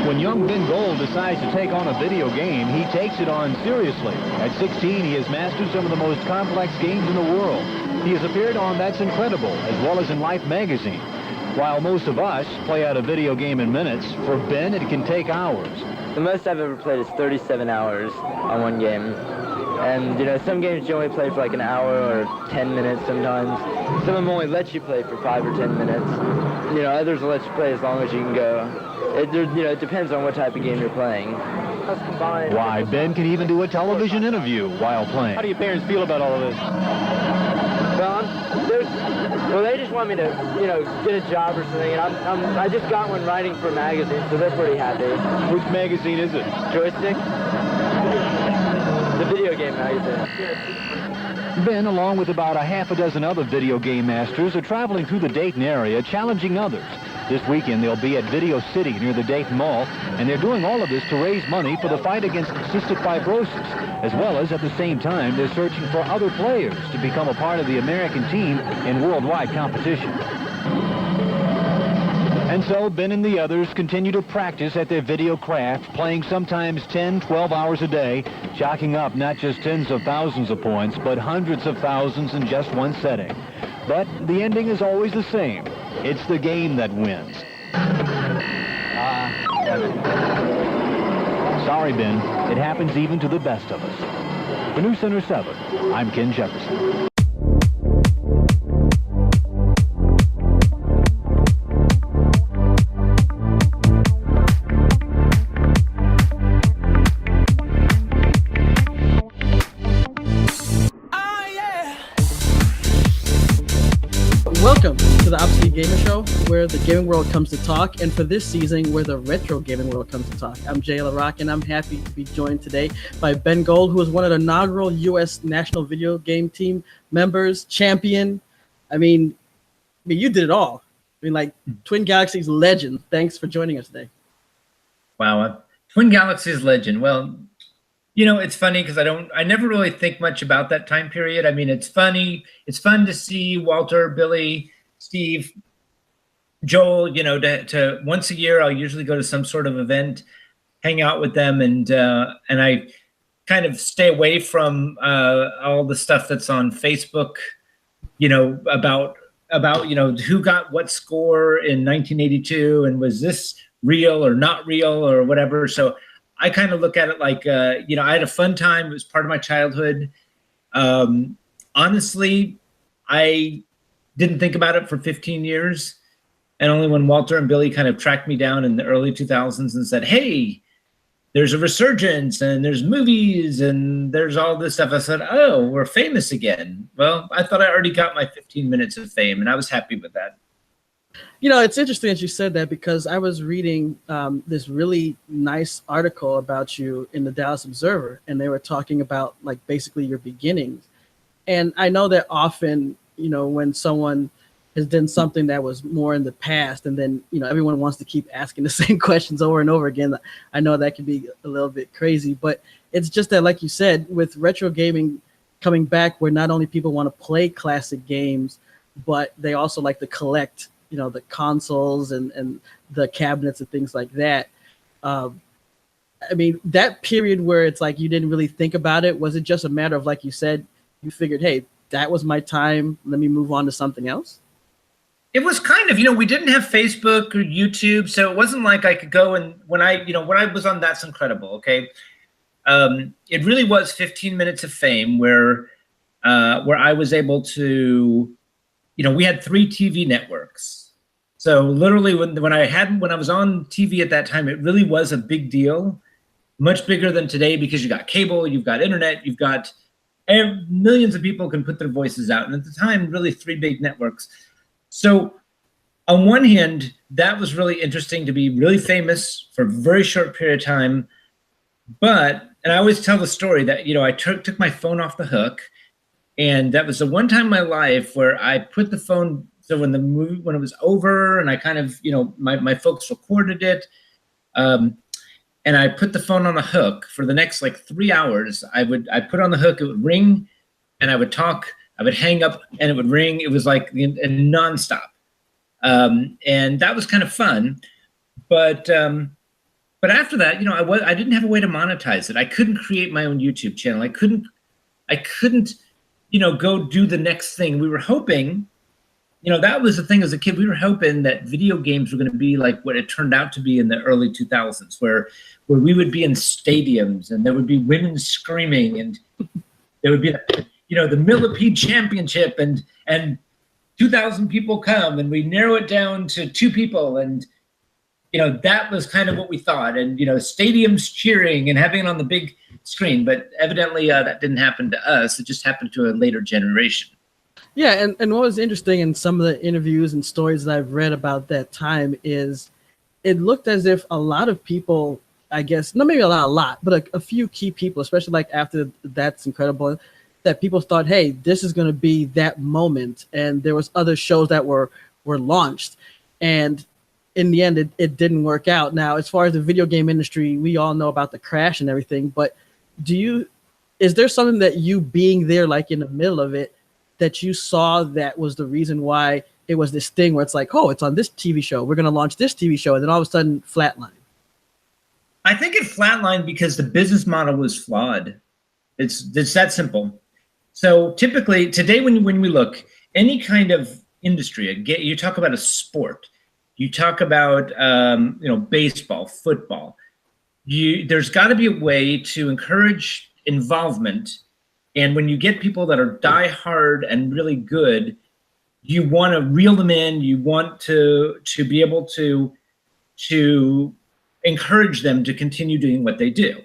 when young Ben Gold decides to take on a video game, he takes it on seriously. At 16, he has mastered some of the most complex games in the world. He has appeared on That's Incredible, as well as in Life magazine. While most of us play out a video game in minutes, for Ben, it can take hours. The most I've ever played is 37 hours on one game. And, you know, some games you only play for like an hour or 10 minutes sometimes. Some of them only let you play for 5 or 10 minutes. You know, others will let you play as long as you can go. It depends on what type of game you're playing. Why, Ben can even do a television interview while playing. How do your parents feel about all of this? Well, they just want me to, you know, get a job or something, and I just got one writing for a magazine, so they're pretty happy. Which magazine is it? Joystick. The video game magazine. Ben, along with about a half a dozen other video game masters, are traveling through the Dayton area, challenging others. This weekend, they'll be at Video City near the Dayton Mall, and they're doing all of this to raise money for the fight against cystic fibrosis, as well as at the same time, they're searching for other players to become a part of the American team in worldwide competition. And so Ben and the others continue to practice at their video craft, playing sometimes 10, 12 hours a day, chalking up not just tens of thousands of points, but hundreds of thousands in just one setting. But the ending is always the same. It's the game that wins. Sorry, Ben. It happens even to the best of us. For News Center 7, I'm Ken Jefferson. Welcome to the Obsolete Gamer Show, where the gaming world comes to talk, and for this season, where the retro gaming world comes to talk. I'm Jay LaRock, and I'm happy to be joined today by Ben Gold, who is one of the inaugural U.S. National Video Game Team members, champion. I mean, you did it all. I mean, like, Twin Galaxies legend. Thanks for joining us today. Wow, Twin Galaxies legend. Well, you know, it's funny because I never really think much about that time period. I mean, it's funny. It's fun to see Walter, Billy, Steve, Joel, you know, to once a year, I'll usually go to some sort of event, hang out with them. And I kind of stay away from all the stuff that's on Facebook, you know, about, you know, who got what score in 1982 and was this real or not real or whatever. So I kind of look at it like, you know, I had a fun time. It was part of my childhood. Honestly, I didn't think about it for 15 years. And only when Walter and Billy kind of tracked me down in the early 2000s and said, hey, there's a resurgence and there's movies and there's all this stuff. I said, oh, we're famous again. Well, I thought I already got my 15 minutes of fame and I was happy with that. You know, it's interesting that you said that because I was reading this really nice article about you in the Dallas Observer, and they were talking about like basically your beginnings. And I know that often, you know, when someone has done something that was more in the past, and then, you know, everyone wants to keep asking the same questions over and over again. I know that can be a little bit crazy, but it's just that, like you said, with retro gaming coming back, where not only people want to play classic games, but they also like to collect, you know, the consoles and the cabinets and things like that. I mean, that period where it's like you didn't really think about it, was it just a matter of, like you said, you figured, hey, that was my time, let me move on to something else? It was kind of, you know, we didn't have Facebook or YouTube, so it wasn't like I could go and when I was on That's Incredible, okay, it really was 15 minutes of fame where I was able to, you know, we had 3 TV networks. So literally when I was on TV at that time, it really was a big deal, much bigger than today because you got cable, you've got internet, you've got millions of people can put their voices out. And at the time, really 3 big networks. So on one hand, that was really interesting to be really famous for a very short period of time. But, and I always tell the story that, you know, I took my phone off the hook. And that was the one time in my life where I put the phone, so when it was over and I kind of, you know, my folks recorded it, and I put the phone on the hook for the next like 3 hours. I put on the hook, it would ring, and I would talk, I would hang up, and it would ring. It was like nonstop. And that was kind of fun. But But after that, I didn't have a way to monetize it. I couldn't create my own YouTube channel. I couldn't, go do the next thing. We were hoping, that was the thing as a kid. We were hoping that video games were going to be like what it turned out to be in the early 2000s, where we would be in stadiums and there would be women screaming and there would be, the Millipede Championship and 2,000 people come and we narrow it down to 2 people. And, that was kind of what we thought. And, stadiums cheering and having it on the big screen. But evidently that didn't happen to us. It just happened to a later generation. Yeah, and what was interesting in some of the interviews and stories that I've read about that time is it looked as if a lot of people, I guess, not maybe a lot, but a few key people, especially like after That's Incredible, that people thought, hey, this is going to be that moment. And there was other shows that were launched. And in the end, it didn't work out. Now, as far as the video game industry, we all know about the crash and everything. But is there something that you being there, like in the middle of it, that you saw that was the reason why it was this thing where it's like, oh, it's on this TV show, we're going to launch this TV show, and then all of a sudden flatline? I think it flatlined because the business model was flawed. It's that simple. So typically today, when we look, any kind of industry, you talk about a sport, you talk about baseball, football, there's got to be a way to encourage involvement. And when you get people that are die-hard and really good, you want to reel them in. You want to be able to encourage them to continue doing what they do.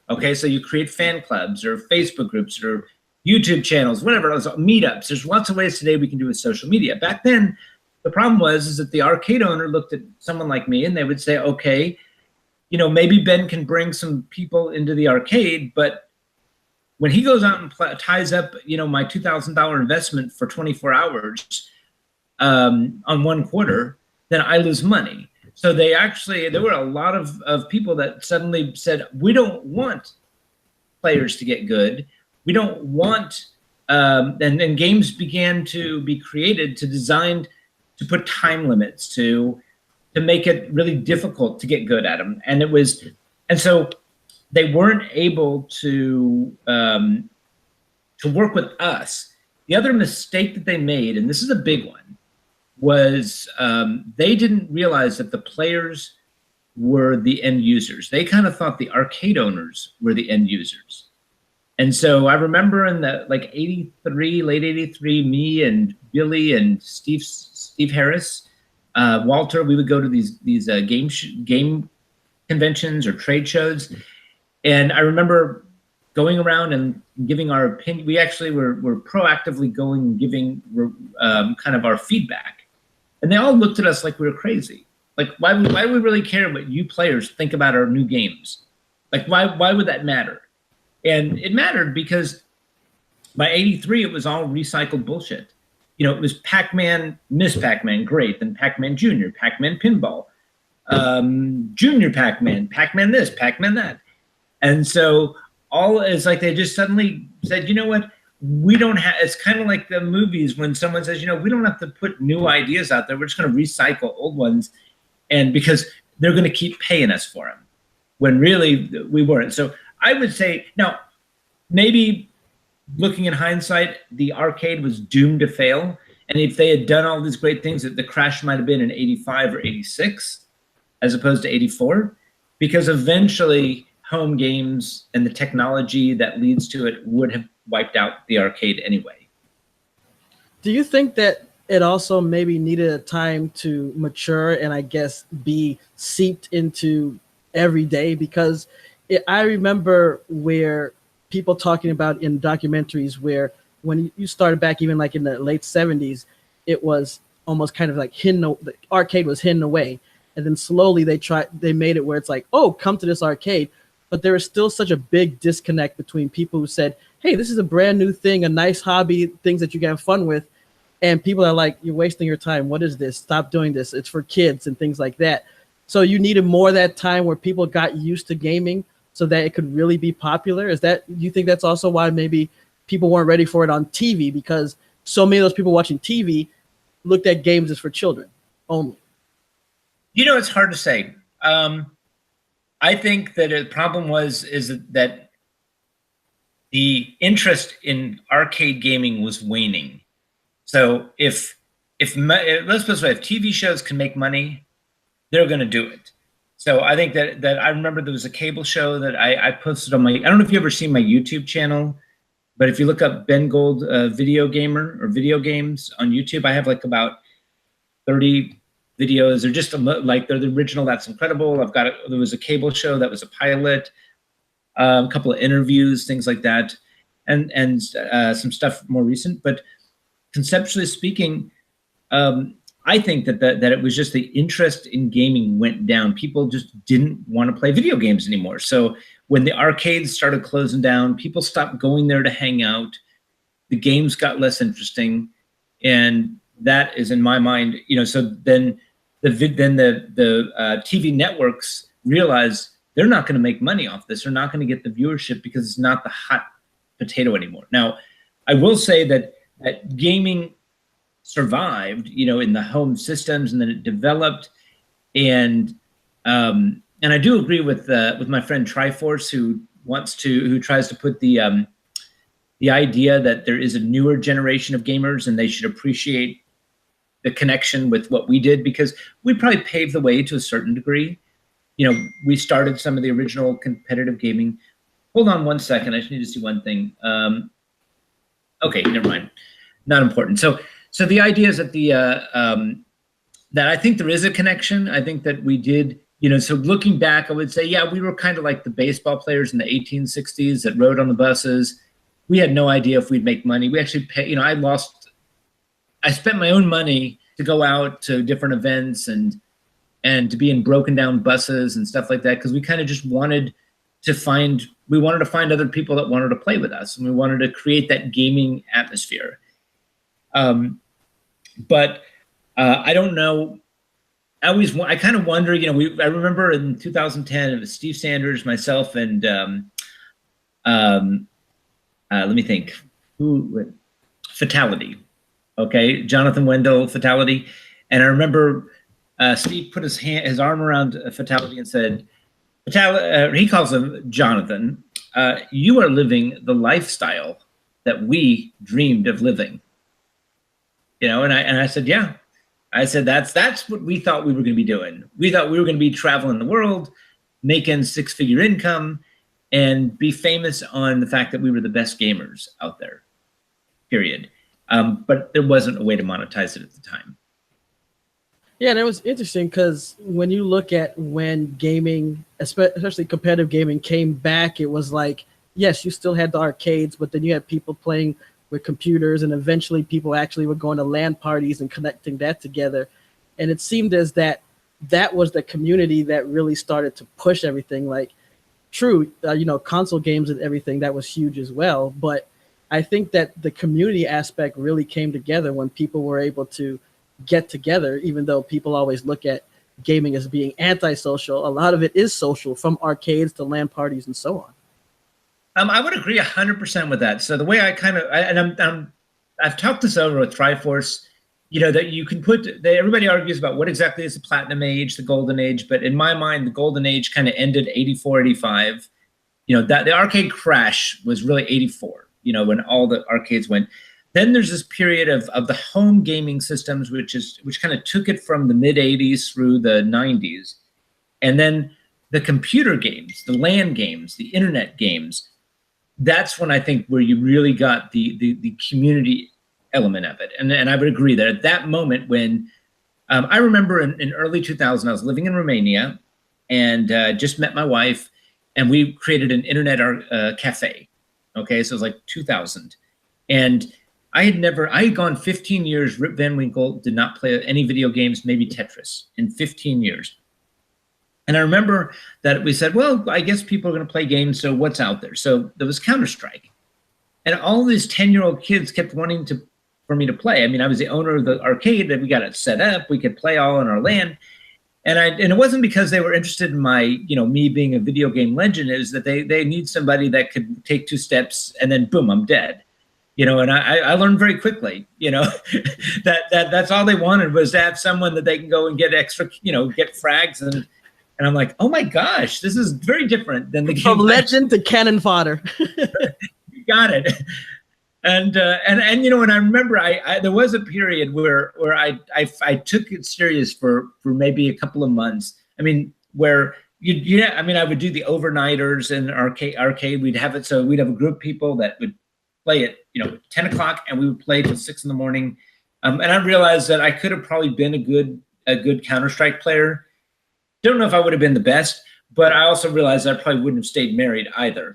Okay, so you create fan clubs or Facebook groups or YouTube channels, whatever else, meetups. There's lots of ways today we can do with social media. Back then, the problem is that the arcade owner looked at someone like me and they would say, okay, maybe Ben can bring some people into the arcade, but when he goes out and ties up, my $2,000 investment for 24 hours on one quarter, then I lose money. So there were a lot of people that suddenly said, we don't want players to get good. We don't want, and then games began to be created designed to put time limits to make it really difficult to get good at them. And so they weren't able to work with us. The other mistake that they made, and this is a big one, was they didn't realize that the players were the end users. They kind of thought the arcade owners were the end users. And so I remember in the late 83, me and Billy and Steve Harris, Walter, we would go to these game conventions or trade shows. And I remember going around and giving our opinion. We actually were proactively going and giving kind of our feedback. And they all looked at us like we were crazy. Like, why do we really care what you players think about our new games? Like, why would that matter? And it mattered because by 83, it was all recycled bullshit. It was Pac-Man, Miss Pac-Man, great. Then Pac-Man Jr., Pac-Man Pinball, Junior Pac-Man, Pac-Man this, Pac-Man that. And so it's like they just suddenly said, you know what? We don't have, it's kind of like the movies when someone says, we don't have to put new ideas out there. We're just going to recycle old ones. And because they're going to keep paying us for them when really we weren't. So I would say, now, maybe looking in hindsight, the arcade was doomed to fail. And if they had done all these great things, that the crash might have been in 85 or 86 as opposed to 84, because eventually home games and the technology that leads to it would have wiped out the arcade anyway. Do you think that it also maybe needed a time to mature and I guess be seeped into every day? Because I remember where people talking about in documentaries where when you started back even like in the late 70s, it was almost kind of like the arcade was hidden away. And then slowly they made it where it's like, oh, come to this arcade. But there is still such a big disconnect between people who said, hey, this is a brand new thing, a nice hobby, things that you can have fun with. And people are like, you're wasting your time. What is this? Stop doing this. It's for kids and things like that. So you needed more of that time where people got used to gaming so that it could really be popular. Do you think that's also why maybe people weren't ready for it on TV? Because so many of those people watching TV looked at games as for children only. It's hard to say. I think that the problem is that the interest in arcade gaming was waning. So let's put it this way, if TV shows can make money, they're going to do it. So I think that I remember there was a cable show that I posted on my, I don't know if you ever seen my YouTube channel, but if you look up Ben Gold Video Gamer or Video Games on YouTube, I have like about 30 videos. They're just like, they're the original That's Incredible. There was a cable show that was a pilot, a couple of interviews, things like that, and some stuff more recent. But conceptually speaking, I think that it was just the interest in gaming went down. People just didn't want to play video games anymore. So when the arcades started closing down, people stopped going there to hang out. The games got less interesting, and that is, in my mind, so then the TV networks realize they're not going to make money off this. They're not going to get the viewership because it's not the hot potato anymore. Now, I will say that gaming survived, in the home systems, and then it developed, and I do agree with my friend Triforce, who tries to put the idea that there is a newer generation of gamers and they should appreciate the connection with what we did, because we probably paved the way to a certain degree. We started some of the original competitive gaming. Hold on one second. I just need to see one thing. Okay, never mind. Not important. So the idea is that that I think there is a connection. I think that we did, so looking back, I would say, yeah, we were kind of like the baseball players in the 1860s that rode on the buses. We had no idea if we'd make money. We actually pay, I spent my own money to go out to different events and to be in broken down buses and stuff like that, because we kind of just wanted to find other people that wanted to play with us, and we wanted to create that gaming atmosphere. But I don't know. I kind of wonder, I remember in 2010, it was Steve Sanders, myself, and let me think, Fatality. Okay, Jonathan Wendell, Fatality. And I remember Steve put his arm around Fatality and said, he calls him Jonathan, you are living the lifestyle that we dreamed of living. And I said, yeah. I said, that's what we thought we were going to be doing. We thought we were going to be traveling the world, making 6-figure income, and be famous on the fact that we were the best gamers out there, period. But there wasn't a way to monetize it at the time. Yeah, and it was interesting because when you look at when gaming, especially competitive gaming, came back, it was like, yes, you still had the arcades, but then you had people playing with computers, and eventually people actually were going to LAN parties and connecting that together. And it seemed as that was the community that really started to push everything. Like, true, console games and everything, that was huge as well. But I think that the community aspect really came together when people were able to get together, even though people always look at gaming as being antisocial. A lot of it is social, from arcades to LAN parties and so on. I would agree 100% with that. So the way I've talked this over with Triforce, that you can everybody argues about what exactly is the platinum age, the golden age. But in my mind, the golden age kind of ended 84, 85. That the arcade crash was really 84, when all the arcades went. Then there's this period of the home gaming systems, which kind of took it from the mid 80s through the 90s. And then the computer games, the LAN games, the internet games, that's when I think where you really got the community element of it. And I would agree that at that moment when I remember in early 2000, I was living in Romania and just met my wife, and we created an internet cafe. Okay, so it was like 2000. And I had gone 15 years. Rip Van Winkle did not play any video games, maybe Tetris, in 15 years. And I remember that we said, well, I guess people are going to play games, so what's out there? So there was Counter-Strike. And all these 10-year-old kids kept wanting for me to play. I mean, I was the owner of the arcade, and we got it set up. We could play all in our LAN. And it wasn't because they were interested in my, me being a video game legend. It was that they need somebody that could take 2 steps and then boom, I'm dead. And I learned very quickly, that's all they wanted was to have someone that they can go and get extra, get frags and And I'm like, oh my gosh, this is very different than the game. From legend to cannon fodder. You got it. And you know, and I remember I there was a period where I took it serious for maybe a couple of months. I mean, where I mean, I would do the overnighters in arcade. We'd have it, so we'd have a group of people that would play at, you know, 10 o'clock, and we would play till 6 in the morning. And I realized that I could have probably been a good Counter-Strike player. Don't know if I would have been the best, but I also realized I probably wouldn't have stayed married either.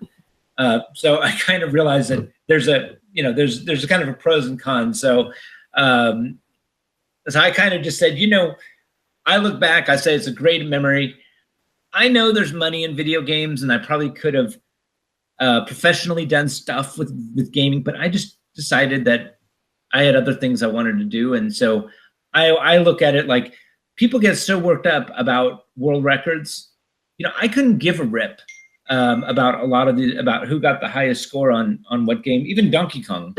So I kind of realized that there's a kind of a pros and cons. So I kind of just said, you know, I look back, I say it's a great memory. I know there's money in video games, and I probably could have professionally done stuff with gaming, but I just decided that I had other things I wanted to do. And so I look at it like, people get so worked up about world records. You know, I couldn't give a rip about about who got the highest score on what game, even Donkey Kong.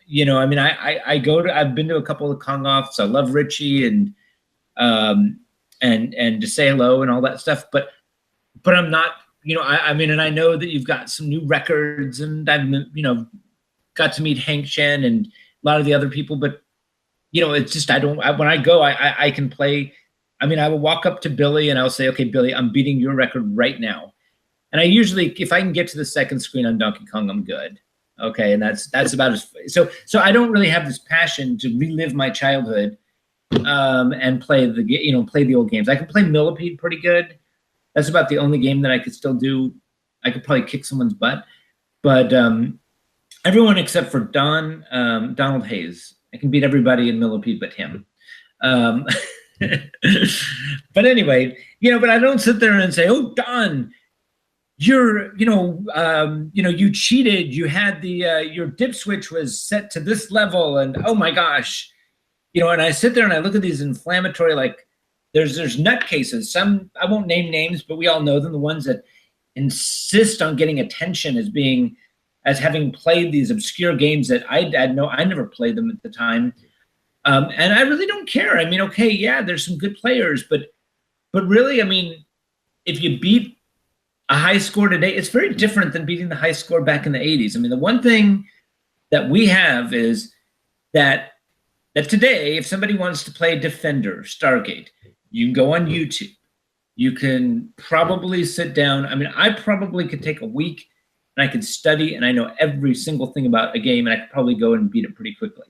You know, I mean, I've been to a couple of Kong offs. I love Richie and to say hello and all that stuff, but I'm not, you know, I mean, and I know that you've got some new records, and I've, you know, got to meet Hank Shen and a lot of the other people, but you know, it's just, when I go, I can play. I mean, I will walk up to Billy and I'll say, okay, Billy, I'm beating your record right now. And I usually, if I can get to the second screen on Donkey Kong, I'm good. Okay. And that's about as, so I don't really have this passion to relive my childhood and play the old games. I can play Millipede pretty good. That's about the only game that I could still do. I could probably kick someone's butt, but everyone except for Donald Hayes. I can beat everybody in Millipede but him. But anyway, you know, but I don't sit there and say, oh, Don, you cheated. You had your dip switch was set to this level, and oh my gosh, you know, and I sit there and I look at these inflammatory, like there's nutcases. Some, I won't name names, but we all know them, the ones that insist on getting attention as having played these obscure games that I never played them at the time. And I really don't care. I mean, okay, yeah, there's some good players, but really, I mean, if you beat a high score today, it's very different than beating the high score back in the 80s. I mean, the one thing that we have is that today, if somebody wants to play Defender, Stargate, you can go on YouTube. You can probably sit down. I mean, I probably could take a week and I could study, and I know every single thing about a game, and I could probably go and beat it pretty quickly.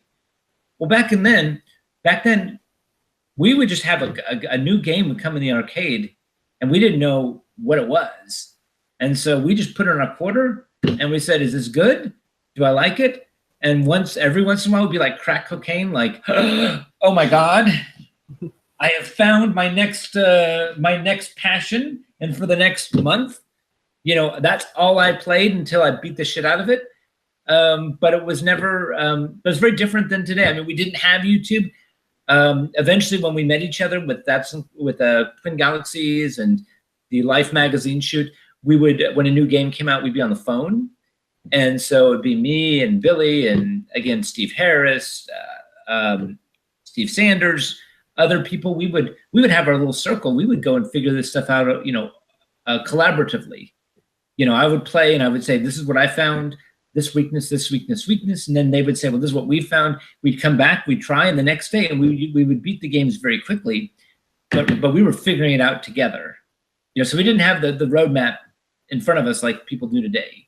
Well, back then, we would just have a new game would come in the arcade, and we didn't know what it was. And so we just put it on a quarter, and we said, is this good? Do I like it? And every once in a while, it would be like crack cocaine, like, oh my God, I have found my next passion, and for the next month, you know, that's all I played until I beat the shit out of it. But it was never, it was very different than today. I mean, we didn't have YouTube. Eventually, when we met each other with Twin Galaxies and the Life magazine shoot, we would, when a new game came out, we'd be on the phone. And so it'd be me and Billy and, again, Steve Harris, Steve Sanders, other people. We would have our little circle. We would go and figure this stuff out, you know, collaboratively. You know, I would play and I would say, this is what I found, this weakness, this weakness, weakness. And then they would say, well, this is what we found. We'd come back, we'd try, and the next day, and we would beat the games very quickly. But we were figuring it out together. You know, so we didn't have the roadmap in front of us like people do today.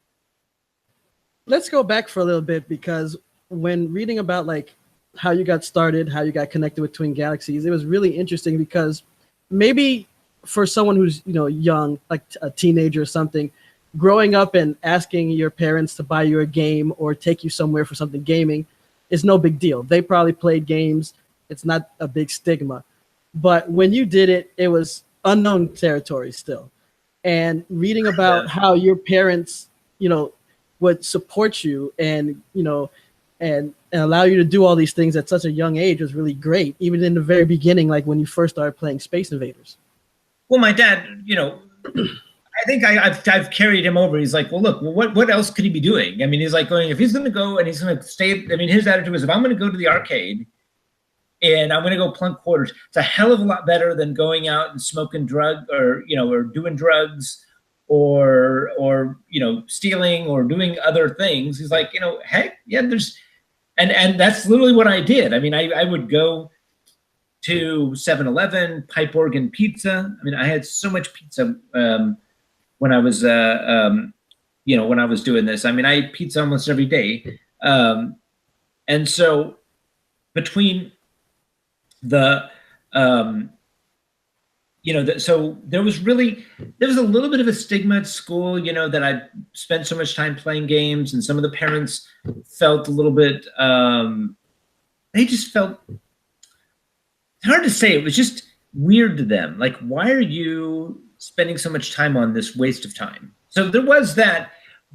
Let's go back for a little bit, because when reading about like how you got started, how you got connected with Twin Galaxies, it was really interesting, because maybe for someone who's, you know, young, like a teenager or something, growing up and asking your parents to buy you a game or take you somewhere for something gaming is no big deal. They probably played games. It's not a big stigma. But when you did it, it was unknown territory still. And reading about how your parents, you know, would support you and, you know, and allow you to do all these things at such a young age was really great, even in the very beginning, like when you first started playing Space Invaders. Well, my dad, you know, I think I've carried him over. He's like, well, look, what else could he be doing? I mean, he's like going, if he's going to go and he's going to stay, I mean, his attitude was, if I'm going to go to the arcade and I'm going to go plunk quarters. It's a hell of a lot better than going out and smoking or doing drugs or stealing or doing other things. He's like, heck yeah, and that's literally what I did. I mean, I would go to 7-Eleven, Pipe Organ Pizza. I mean, I had so much pizza when I was when I was doing this. I mean, I ate pizza almost every day. And so between the, so there was a little bit of a stigma at school, that I spent so much time playing games, and some of the parents felt a little bit, they just felt, it's hard to say. It was just weird to them. Like, why are you spending so much time on this waste of time? So there was that,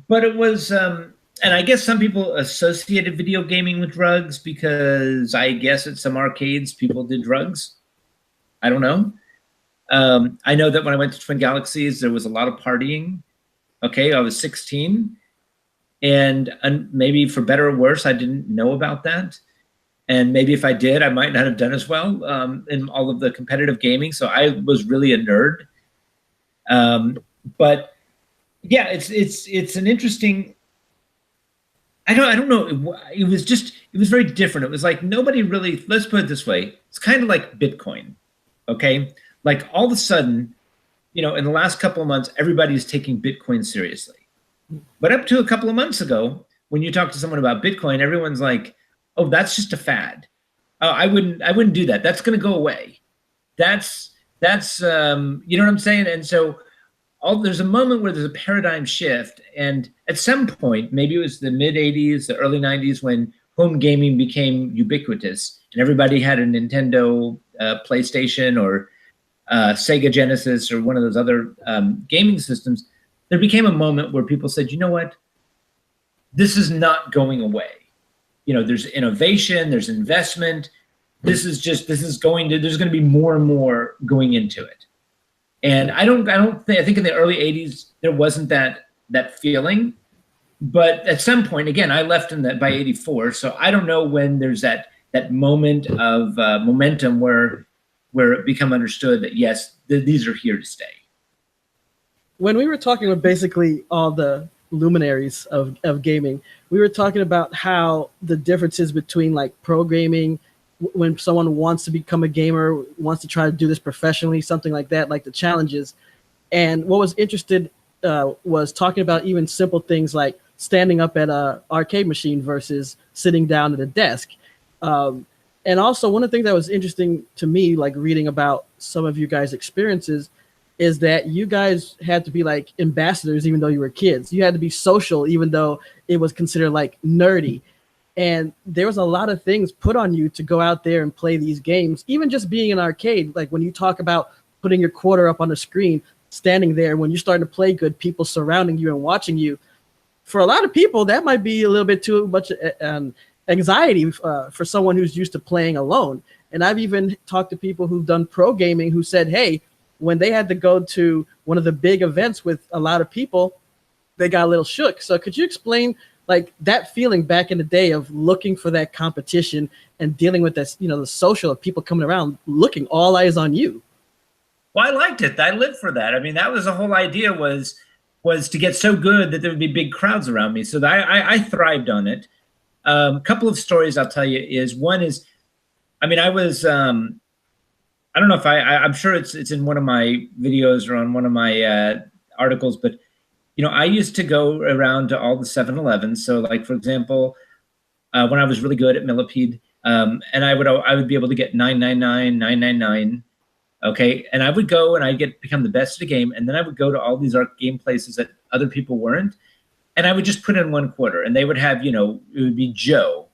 but it was, and I guess some people associated video gaming with drugs because I guess at some arcades people did drugs. I don't know. I know that when I went to Twin Galaxies, there was a lot of partying. Okay, I was 16, and maybe for better or worse, I didn't know about that. And maybe if I did, I might not have done as well in all of the competitive gaming. So I was really a nerd. But yeah, it's an interesting. I don't know. It was very different. It was like nobody really. Let's put it this way. It's kind of like Bitcoin. Okay, like all of a sudden, in the last couple of months, everybody's taking Bitcoin seriously. But up to a couple of months ago, when you talk to someone about Bitcoin, everyone's like, "Oh, that's just a fad. Oh, I wouldn't do that. That's going to go away. That's you know what I'm saying?" And so there's a moment where there's a paradigm shift, and at some point, maybe it was the mid 80s, the early 90s, when home gaming became ubiquitous and everybody had a Nintendo, PlayStation, or Sega Genesis, or one of those other gaming systems. There became a moment where people said, "You know what? This is not going away. There's innovation, there's investment. There's going to be more and more going into it." And I think in the early 80s there wasn't that feeling, but at some point, again, I left by 84, so I don't know when there's that moment of momentum where it become understood that yes, these are here to stay. When we were talking with basically all the luminaries of gaming, we were talking about how the differences between like pro gaming, when someone wants to become a gamer, wants to try to do this professionally, something like that, like the challenges. And what was interested was talking about even simple things like standing up at a arcade machine versus sitting down at a desk. And also one of the things that was interesting to me, like reading about some of you guys' experiences, is that you guys had to be like ambassadors even though you were kids. You had to be social even though it was considered like nerdy. And there was a lot of things put on you to go out there and play these games, even just being in an arcade. Like when you talk about putting your quarter up on the screen, standing there, when you're starting to play good, people surrounding you and watching you. For a lot of people, that might be a little bit too much anxiety for someone who's used to playing alone. And I've even talked to people who've done pro gaming who said, hey, when they had to go to one of the big events with a lot of people, they got a little shook. So could you explain like that feeling back in the day of looking for that competition and dealing with this, the social of people coming around, looking all eyes on you? Well, I liked it. I lived for that. I mean, that was the whole idea was to get so good that there would be big crowds around me. So I thrived on it. A couple of stories I'll tell you is one is, I mean, I was, I don't know if I'm sure it's in one of my videos or on one of my articles, but I used to go around to all the 7-Elevens. So like, for example, when I was really good at Millipede, and I would be able to get 999, 999. Okay. And I would go and I'd become the best at the game. And then I would go to all these game places that other people weren't. And I would just put in one quarter and they would have, it would be Joe,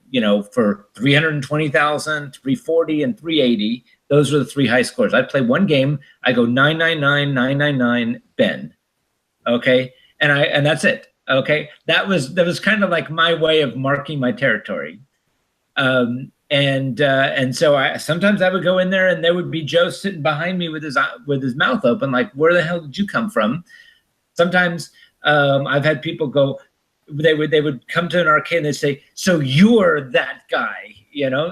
for 320,000, 340 and 380. Those were the three high scores. I'd play one game. I go 999, 999, Ben. Okay. And that's it. Okay. That was kind of like my way of marking my territory. And so sometimes I would go in there and there would be Joe sitting behind me with his mouth open, like, where the hell did you come from? Sometimes I've had people go, they would come to an arcade and they'd say, so you're that guy,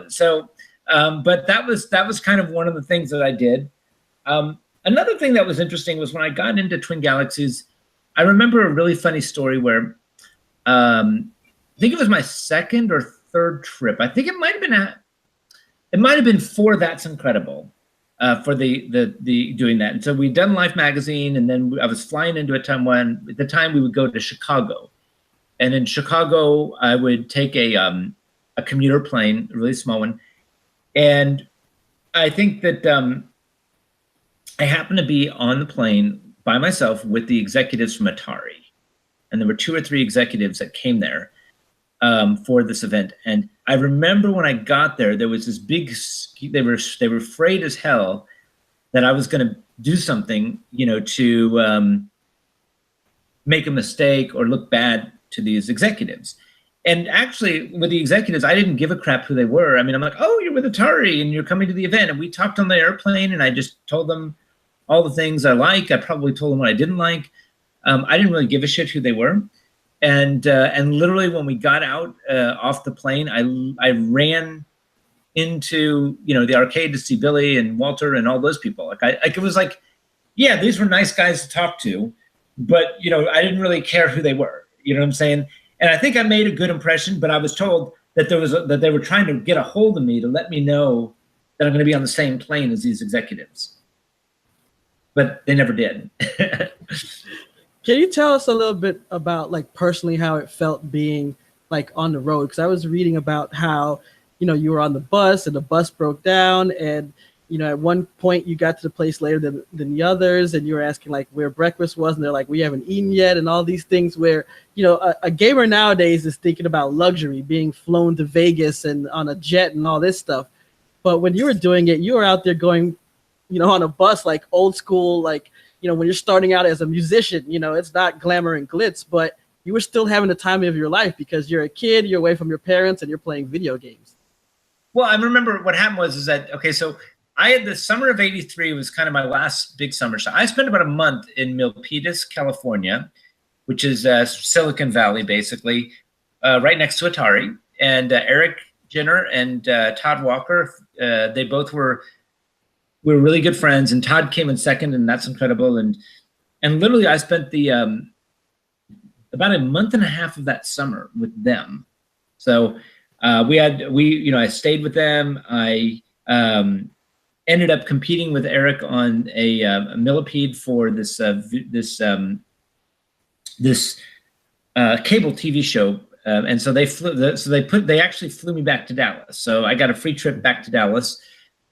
So But that was kind of one of the things that I did. Another thing that was interesting was when I got into Twin Galaxies, I remember a really funny story where I think it was my second or third trip. I think it might have been for That's Incredible, for the doing that. And so we'd done Life magazine, and then I was flying into a time when at the time we would go to Chicago, and in Chicago I would take a commuter plane, a really small one, and I think that I happened to be on the plane by myself with the executives from Atari. And there were 2 or 3 executives that came there for this event. And I remember when I got there, there was this big, they were afraid as hell that I was going to do something, to make a mistake or look bad to these executives. And actually, with the executives, I didn't give a crap who they were. I mean, I'm like, oh, you're with Atari and you're coming to the event. And we talked on the airplane, and I just told them all the things I like. I probably told them what I didn't like. I didn't really give a shit who they were. And literally when we got out off the plane, I ran into, the arcade to see Billy and Walter and all those people. It was like, yeah, these were nice guys to talk to, but, I didn't really care who they were. You know what I'm saying? And I think I made a good impression, but I was told that that they were trying to get a hold of me to let me know that I'm going to be on the same plane as these executives. But they never did. Can you tell us a little bit about, like, personally how it felt being, like, on the road? Because I was reading about how, you were on the bus and the bus broke down, and, at one point you got to the place later than the others, and you were asking, like, where breakfast was, and they're like, we haven't eaten yet, and all these things where, a gamer nowadays is thinking about luxury, being flown to Vegas and on a jet and all this stuff. But when you were doing it, you were out there going, on a bus, like old school, like, when you're starting out as a musician, it's not glamour and glitz, but you were still having the time of your life because you're a kid, you're away from your parents, and you're playing video games. Well, I remember what happened was that, okay, so I had the summer of '83 was kind of my last big summer. So I spent about a month in Milpitas, California, which is Silicon Valley, basically, right next to Atari. And Eric Jenner and Todd Walker, they both we were really good friends, and Todd came in second, and That's Incredible. And literally I spent the about a month and a half of that summer with them. So I stayed with them. I ended up competing with Eric on a millipede for this cable TV show. And so they actually flew me back to Dallas. So I got a free trip back to Dallas.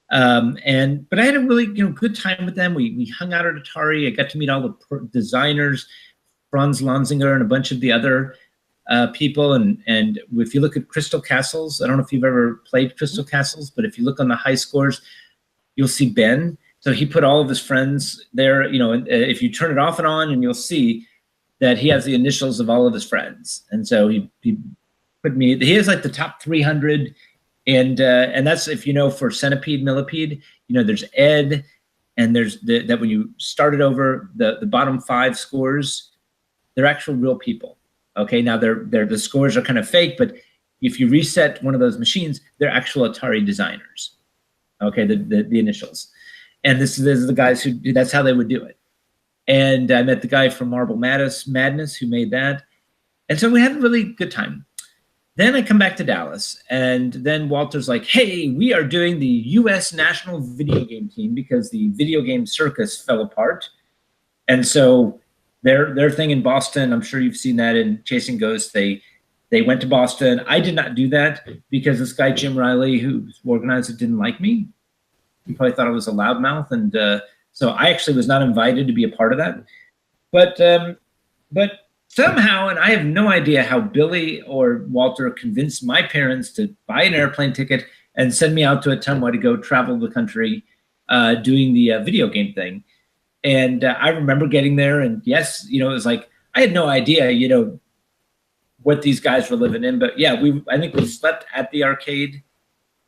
But I had a really good time with them. We hung out at Atari. I got to meet all the designers, Franz Lanzinger and a bunch of the other people. And if you look at Crystal Castles, I don't know if you've ever played Crystal Castles, but if you look on the high scores, you'll see Ben. So he put all of his friends there. If you turn it off and on, and you'll see that he has the initials of all of his friends. And so he put me. He has like the top 300. And that's, if for Centipede, Millipede, there's Ed, and there's that when you start it over, the bottom 5 scores, they're actual real people. Okay, now the scores are kind of fake, but if you reset one of those machines, they're actual Atari designers. Okay, the initials, and this is the guys who that's how they would do it. And I met the guy from Marble Madness who made that, and so we had a really good time. Then I come back to Dallas, and then Walter's like, hey, we are doing the U.S. national video game team because the video game circus fell apart. And so their thing in Boston, I'm sure you've seen that in Chasing Ghosts, they went to Boston. I did not do that because this guy, Jim Riley, who organized it, didn't like me. He probably thought I was a loudmouth. And so I actually was not invited to be a part of that. But somehow, and I have no idea how Billy or Walter convinced my parents to buy an airplane ticket and send me out to Ottumwa to go travel the country doing the video game thing. And I remember getting there, and yes, it was like, I had no idea, what these guys were living in. But yeah, I think we slept at the arcade.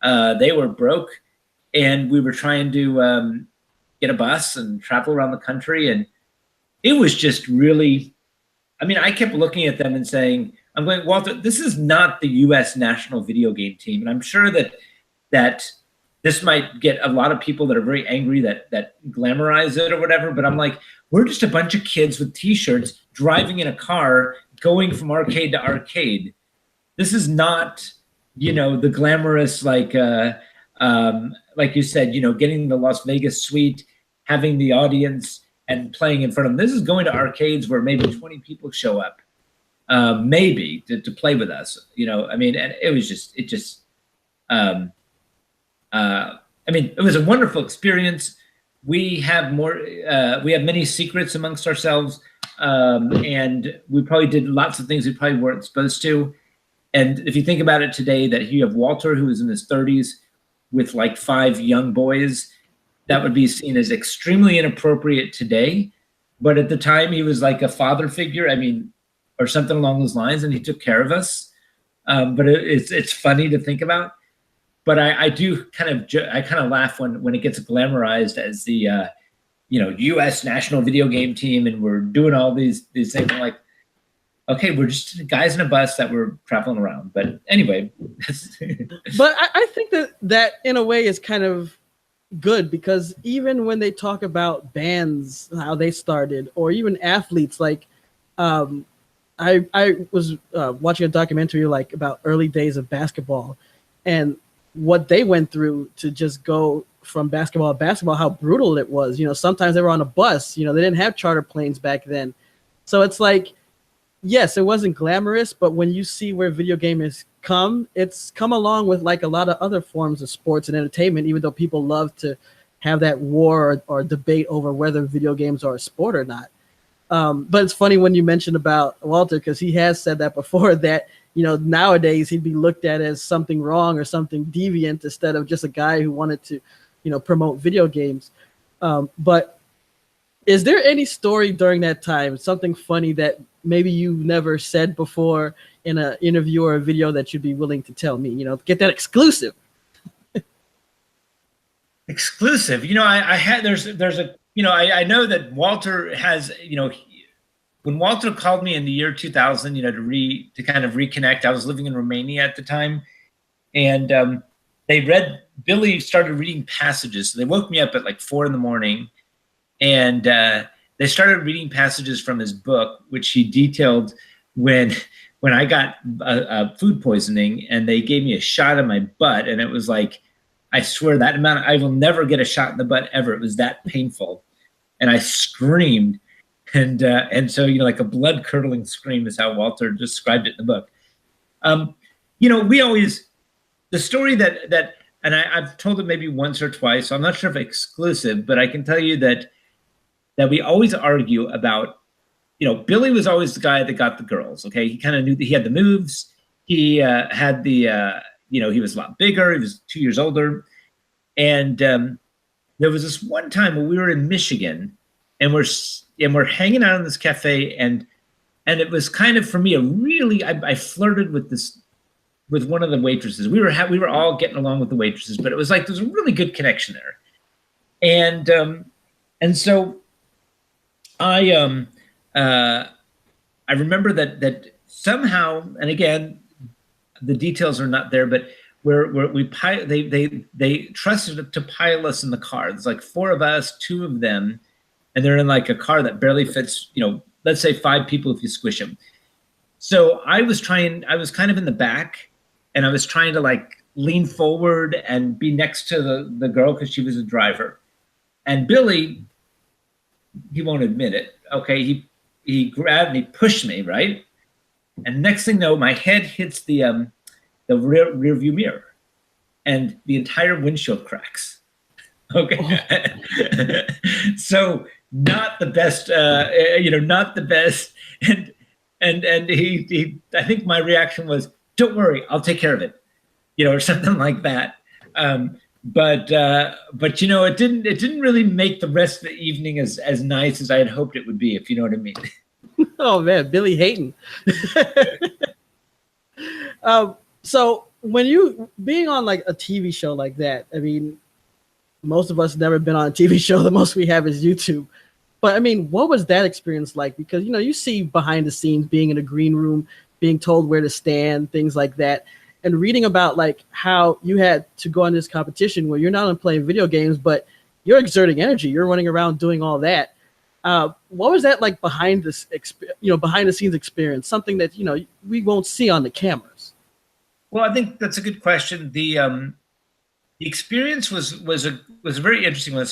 They were broke, and we were trying to get a bus and travel around the country. And it was just really, I kept looking at them and saying, Walter, this is not the U.S. national video game team. And I'm sure that this might get a lot of people that are very angry that glamorize it or whatever, but I'm like, we're just a bunch of kids with t-shirts driving in a car going from arcade to arcade. This is not, the glamorous, like you said, getting the Las Vegas suite, having the audience and playing in front of them. This is going to arcades where maybe 20 people show up, maybe to play with us, and it was a wonderful experience. We have many secrets amongst ourselves, and we probably did lots of things we probably weren't supposed to. And if you think about it today, that you have Walter, who is in his 30s, with like 5 young boys, that would be seen as extremely inappropriate today. But at the time, he was like a father figure, or something along those lines, and he took care of us. But it's funny to think about. But I do kind of laugh when it gets glamorized as the U.S. national video game team, and we're doing all these things. I'm like, okay, we're just guys in a bus that were traveling around. But anyway. But I think that in a way is kind of good, because even when they talk about bands, how they started, or even athletes, like I was watching a documentary like about early days of basketball and what they went through to just go from basketball to basketball, how brutal it was. Sometimes they were on a bus, they didn't have charter planes back then. So it's like, yes, it wasn't glamorous, but when you see where video gamers come, it's come along with like a lot of other forms of sports and entertainment, even though people love to have that war or debate over whether video games are a sport or not. But it's funny when you mentioned about Walter, because he has said that before, that nowadays he'd be looked at as something wrong or something deviant instead of just a guy who wanted to promote video games. But is there any story during that time, something funny that maybe you never said before in an interview or a video that you'd be willing to tell me, get that exclusive? Exclusive. I know that Walter has, when Walter called me in the year 2000, to kind of reconnect, I was living in Romania at the time, and Billy started reading passages. So they woke me up at like 4 a.m, and they started reading passages from his book, which he detailed when I got food poisoning, and they gave me a shot in my butt, and it was like, I swear that amount, I will never get a shot in the butt ever. It was that painful, and I screamed, and so like a blood curdling scream is how Walter described it in the book. We always, the story that and I've told it maybe once or twice, so I'm not sure if exclusive, but I can tell you that we always argue about, Billy was always the guy that got the girls. Okay, he kind of knew that he had the moves. He had the he was a lot bigger. He was 2 years older. And there was this one time when we were in Michigan, and we're hanging out in this cafe, and it was kind of, for me, I flirted with one of the waitresses. We were all getting along with the waitresses, but it was like there's a really good connection there. And so I remember that somehow, and again, the details are not there, but they trusted to pile us in the car. There's like 4 of us, 2 of them, and they're in like a car that barely fits, let's say 5 people if you squish them. So I was kind of in the back, and I was trying to like lean forward and be next to the girl because she was a driver. And Billy, he won't admit it. Okay, he grabbed and he pushed me, right? And next thing you know, my head hits the rear view mirror, and the entire windshield cracks. Okay, so not the best, not the best. And he, I think my reaction was, "Don't worry, I'll take care of it," or something like that. But it didn't really make the rest of the evening as nice as I had hoped it would be, if you know what I mean. Oh man, Billy Hayton. So when you being on like a TV show like that, I mean, most of us never been on a TV show. The most we have is YouTube. But I mean, what was that experience like? Because you see behind the scenes, being in a green room, being told where to stand, things like that. and reading about like how you had to go on this competition where you're not only playing video games, but you're exerting energy. You're running around doing all that. What was that like behind this, behind the scenes experience? Something that we won't see on the cameras. Well, I think that's a good question. The experience was a very interesting one.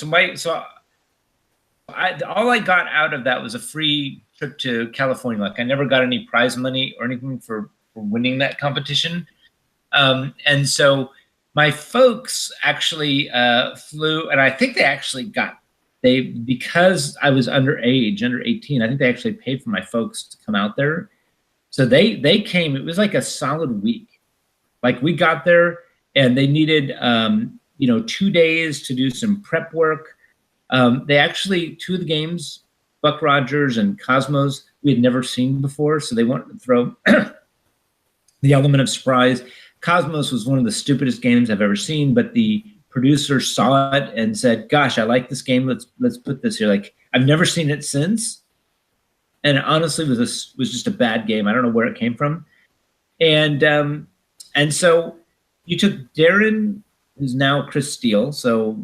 All I got out of that was a free trip to California. Like I never got any prize money or anything for winning that competition. And so my folks actually flew, and I think they actually because I was under 18, I think they actually paid for my folks to come out there. So they came, it was like a solid week. Like we got there and they needed, 2 days to do some prep work. They actually, 2 of the games, Buck Rogers and Cosmos, we had never seen before. So they wanted to throw the element of surprise. Cosmos was one of the stupidest games I've ever seen, but the producer saw it and said, gosh, I like this game. Let's put this here. Like I've never seen it since. And it honestly was just a bad game. I don't know where it came from. And so you took Darren, who's now Chris Steele. So,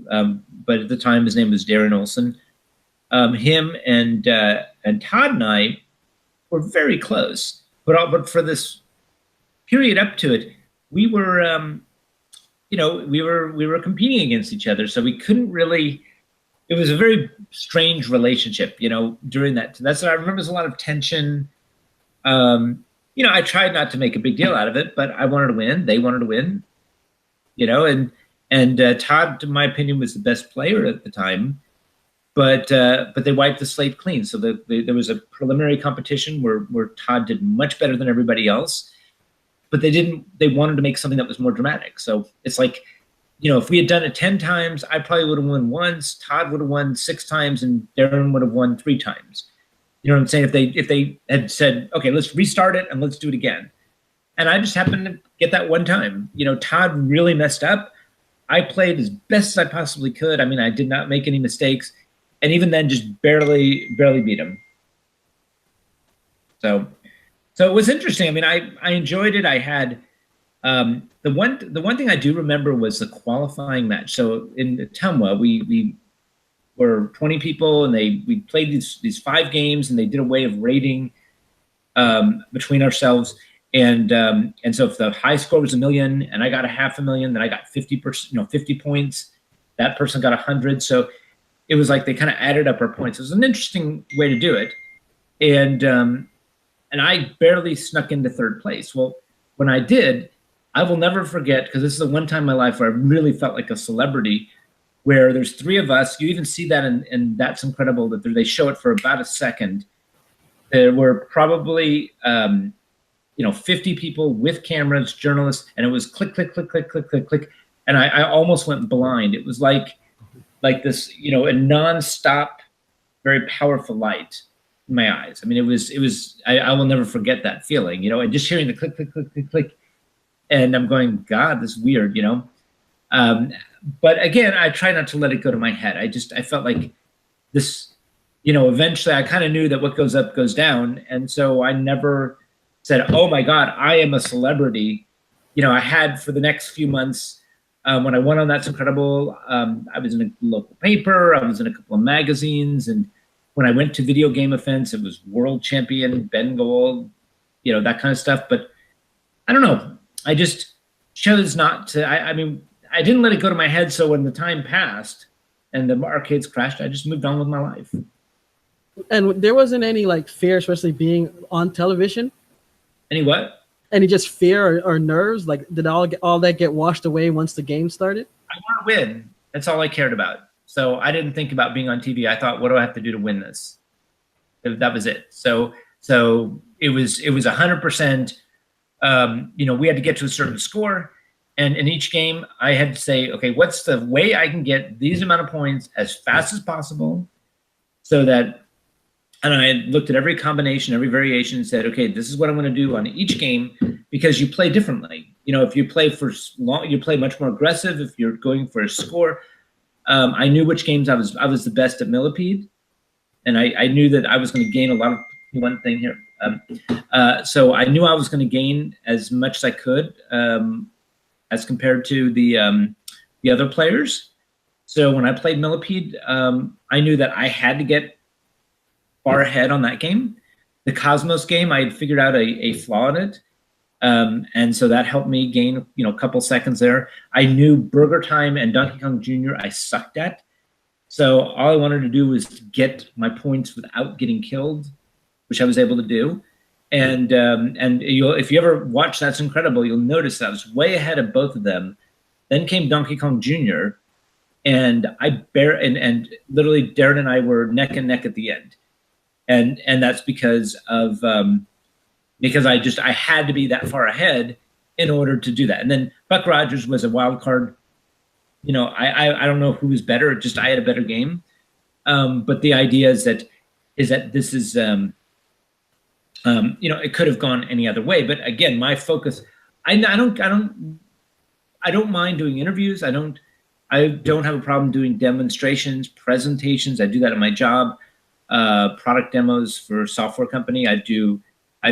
but at the time his name was Darren Olson. Him and Todd and I were very close, but for this period up to it, we were, we were competing against each other. So we couldn't really, it was a very strange relationship, during that. That's what I remember. There's a lot of tension. I tried not to make a big deal out of it, but I wanted to win. They wanted to win, and Todd, in my opinion, was the best player at the time, but they wiped the slate clean. So there was a preliminary competition where Todd did much better than everybody else, but they wanted to make something that was more dramatic. So it's like, if we had done it 10 times, I probably would have won once, Todd would have won 6 times, and Darren would have won 3 times. You know what I'm saying? If they had said, okay, let's restart it and let's do it again. And I just happened to get that one time. Todd really messed up. I played as best as I possibly could. I mean, I did not make any mistakes. And even then just barely beat him. So it was interesting. I mean, I enjoyed it. I had the one thing I do remember was the qualifying match. So in Ottumwa, we were 20 people, and we played these 5 games, and they did a way of rating between ourselves. And so if the high score was 1 million, and I got a 500,000, then I got 50%, 50 points. That person got 100. So it was like they kind of added up our points. It was an interesting way to do it, and I barely snuck into 3rd place. Well, when I did, I will never forget, because this is the one time in my life where I really felt like a celebrity, where there's 3 of us. You even see that in That's Incredible, that they show it for about a second. There were probably 50 people with cameras, journalists, and it was click, click, click, click, click, click, click. And I almost went blind. It was like this, a nonstop, very powerful light in my eyes. I mean, I will never forget that feeling, and just hearing the click, click, click, click, click. And I'm going, God, this is weird, But again, I try not to let it go to my head. I felt like this, eventually I kind of knew that what goes up goes down. And so I never said, oh my God, I am a celebrity. I had for the next few months, when I went on That's Incredible, I was in a local paper, I was in a couple of magazines. And when I went to video game events, it was world champion, Ben Gold, that kind of stuff. But I don't know. I just chose not to, I mean, I didn't let it go to my head. So when the time passed and the arcades crashed, I just moved on with my life. And there wasn't any like fear, especially being on television? Any what? Any just fear or nerves? Like did all that get washed away once the game started? I want to win. That's all I cared about. So I didn't think about being on TV. I thought, what do I have to do to win this? That was it. So it was 100%. We had to get to a certain score, and in each game I had to say, okay, what's the way I can get these amount of points as fast as possible, so that, and I looked at every combination, every variation, and said, okay, this is what I'm going to do on each game, because you play differently. If you play for long, you play much more aggressive. If you're going for a score, I knew which games I was the best at Millipede, and I knew that I was going to gain a lot of one thing here. So I knew I was going to gain as much as I could as compared to the other players. So when I played Millipede, I knew that I had to get far ahead on that game. The Cosmos game, I had figured out a flaw in it. And so that helped me gain, a couple seconds there. I knew Burger Time and Donkey Kong Jr. I sucked at. So all I wanted to do was get my points without getting killed, which I was able to do. And if you ever watch That's Incredible, you'll notice that I was way ahead of both of them. Then came Donkey Kong Jr. and and literally Darren and I were neck and neck at the end. And that's because of I had to be that far ahead in order to do that. And then Buck Rogers was a wild card. I don't know who was better. Just I had a better game. But the idea is that this is it could have gone any other way. But again, my focus, I don't mind doing interviews. I don't have a problem doing demonstrations, presentations. I do that at my job. Product demos for a software company. I've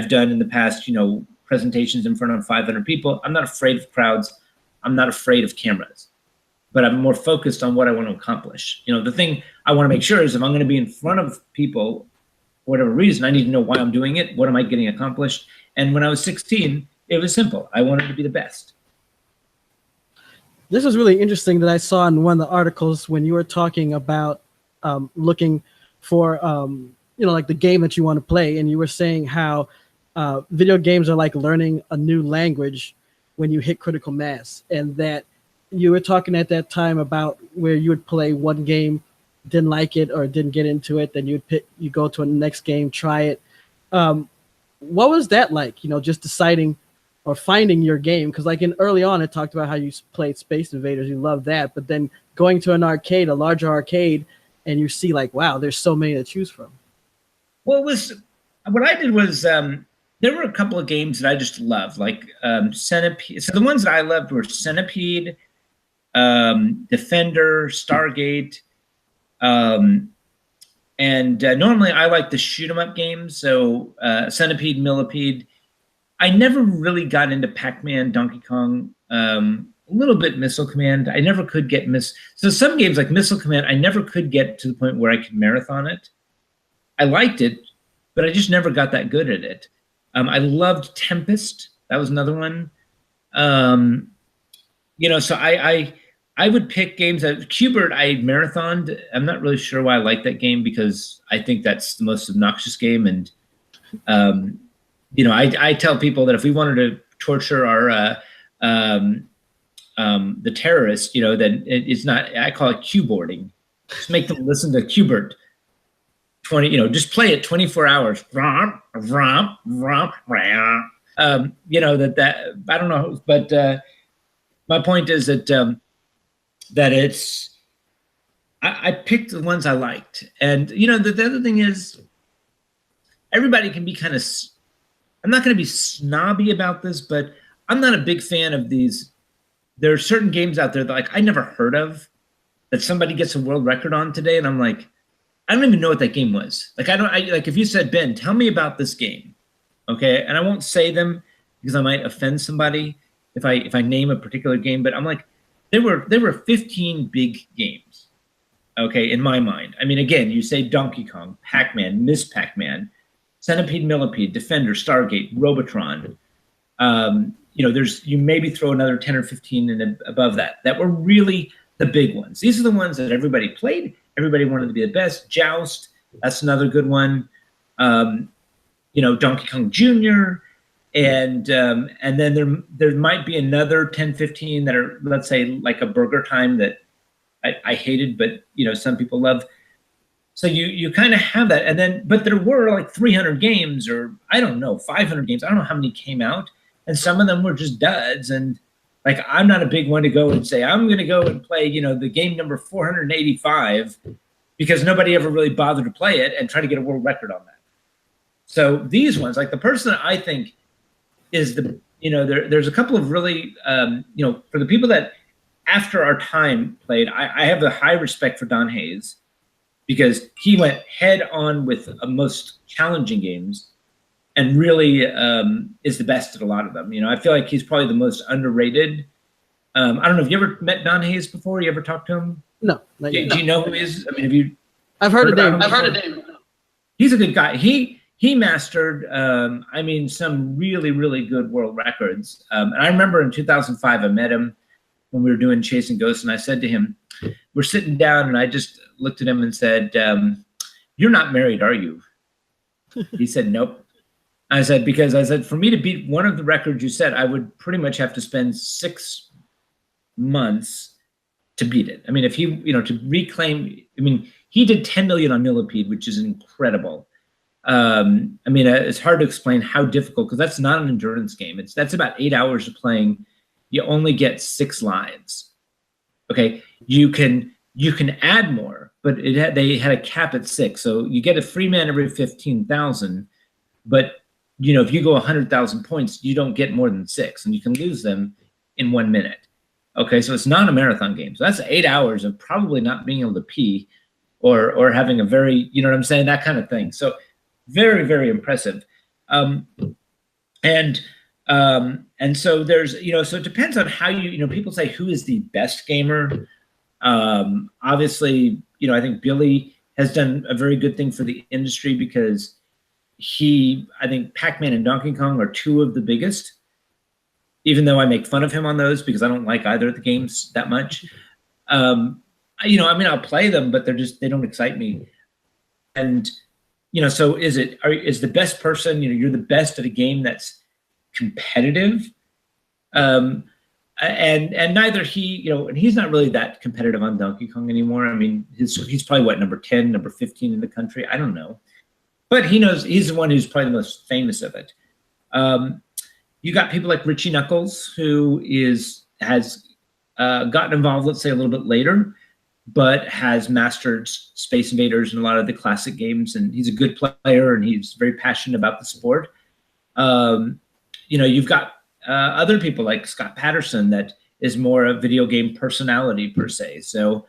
done in the past, presentations in front of 500 people. I'm not afraid of crowds. I'm not afraid of cameras, but I'm more focused on what I want to accomplish. The thing I want to make sure is if I'm going to be in front of people, for whatever reason, I need to know why I'm doing it. What am I getting accomplished? And when I was 16, it was simple. I wanted to be the best. This was really interesting that I saw in one of the articles when you were talking about looking for like the game that you want to play, and you were saying how video games are like learning a new language when you hit critical mass, and that you were talking at that time about where you would play one game, didn't like it or didn't get into it, then you go to a next game, try it. What was that like? Just deciding or finding your game, because like in early on, it talked about how you played Space Invaders, you loved that, but then going to an arcade, a larger arcade, and you see like, wow, there's so many to choose from. Well, what I did was there were a couple of games that I just loved, like Centipede. So the ones that I loved were Centipede, Defender, Stargate, and normally I like the shoot 'em up games. So Centipede, Millipede. I never really got into Pac-Man, Donkey Kong. A little bit Missile Command. I never could get So some games like Missile Command, I never could get to the point where I could marathon it. I liked it, but I just never got that good at it. I loved Tempest. That was another one. So I would pick games that Q*bert I marathoned. I'm not really sure why I like that game, because I think that's the most obnoxious game. And, I tell people that if we wanted to torture our the terrorists, then it's not. I call it Q-boarding. Just make them listen to Q*bert. Just play it 24 hours. That I don't know, but my point is that it's. I picked the ones I liked, and the other thing is, everybody can be kind of. I'm not going to be snobby about this, but I'm not a big fan of these. There are certain games out there that I never heard of, that somebody gets a world record on today, and I'm like, I don't even know what that game was. If you said, Ben, tell me about this game, okay? And I won't say them because I might offend somebody if I name a particular game, but I'm like, there were 15 big games, okay, in my mind. I mean, again, you say Donkey Kong, Pac-Man, Miss Pac-Man, Centipede, Millipede, Defender, Stargate, Robotron. You maybe throw another 10 or 15 and above that were really the big ones. These are the ones that everybody played. Everybody wanted to be the best. Joust, that's another good one. Donkey Kong Jr. And then there might be another 10, 15 that are, let's say, like a Burger Time that I hated, but some people love. So you kind of have that, but there were like 300 games, or I don't know, 500 games. I don't know how many came out, and some of them were just duds. And like, I'm not a big one to go and say I'm going to go and play, the game number 485, because nobody ever really bothered to play it and try to get a world record on that. So these ones, like the person that I think is there's a couple of really, for the people that after our time played, I have a high respect for Don Hayes, because he went head on with most challenging games. and really is the best at a lot of them. I feel like he's probably the most underrated. I don't know. Have you ever met Don Hayes before? You ever talked to him? No. Do you know who he is? I mean, have you? I've heard of about name. him? He's a good guy. He mastered, some really, really good world records. And I remember in 2005, I met him when we were doing Chasing Ghosts, and I said to him, we're sitting down, and I just looked at him and said, you're not married, are you? He said, nope. Because for me to beat one of the records you said, I would pretty much have to spend 6 months to beat it. I mean, if he, to reclaim, he did 10 million on Millipede, which is incredible. It's hard to explain how difficult, because that's not an endurance game. That's about 8 hours of playing. You only get 6 lives. Okay, you can add more, but they had a cap at 6, so you get a free man every 15,000. But if you go 100,000 points, you don't get more than 6, and you can lose them in 1 minute. Okay, so it's not a marathon game. So that's 8 hours of probably not being able to pee, or having a very, you know what I'm saying, that kind of thing. So very, very impressive. And so there's, so it depends on how people say who is the best gamer. Obviously, I think Billy has done a very good thing for the industry, because I think Pac-Man and Donkey Kong are 2 of the biggest, even though I make fun of him on those because I don't like either of the games that much. I'll play them, but they don't excite me. And, so is the best person, you're the best at a game that's competitive. And neither he, and he's not really that competitive on Donkey Kong anymore. I mean, he's probably number 10, number 15 in the country. I don't know. But he knows he's the one who's probably the most famous of it. You got people like Richie Knuckles, who has gotten involved, let's say, a little bit later, but has mastered Space Invaders and a lot of the classic games. And he's a good player, and he's very passionate about the sport. You've got other people like Scott Patterson that is more a video game personality per se. So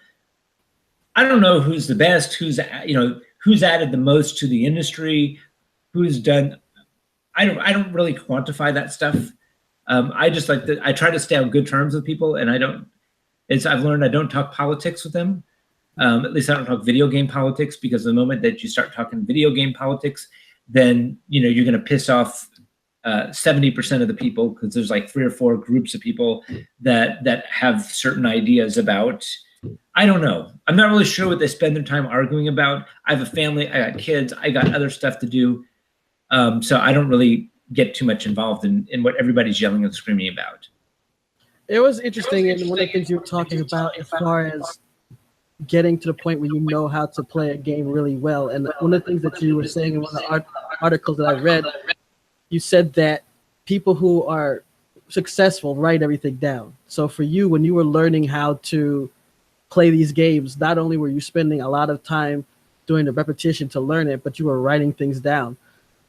I don't know who's the best, who's added the most to the industry, who's done. I don't really quantify that stuff. I just I try to stay on good terms with people, and I've learned I don't talk politics with them. At least I don't talk video game politics, because the moment that you start talking video game politics, then you're going to piss off 70% of the people, because there's like 3 or 4 groups of people that have certain ideas about. I don't know. I'm not really sure what they spend their time arguing about. I have a family. I got kids. I got other stuff to do. So I don't really get too much involved in what everybody's yelling and screaming about. It was interesting, and one of the things you were talking about as far as getting to the point where you know how to play a game really well. And one of the things that you were saying in one of the articles that I read, you said that people who are successful write everything down. So for you, when you were learning how to play these games, not only were you spending a lot of time doing the repetition to learn it, but you were writing things down.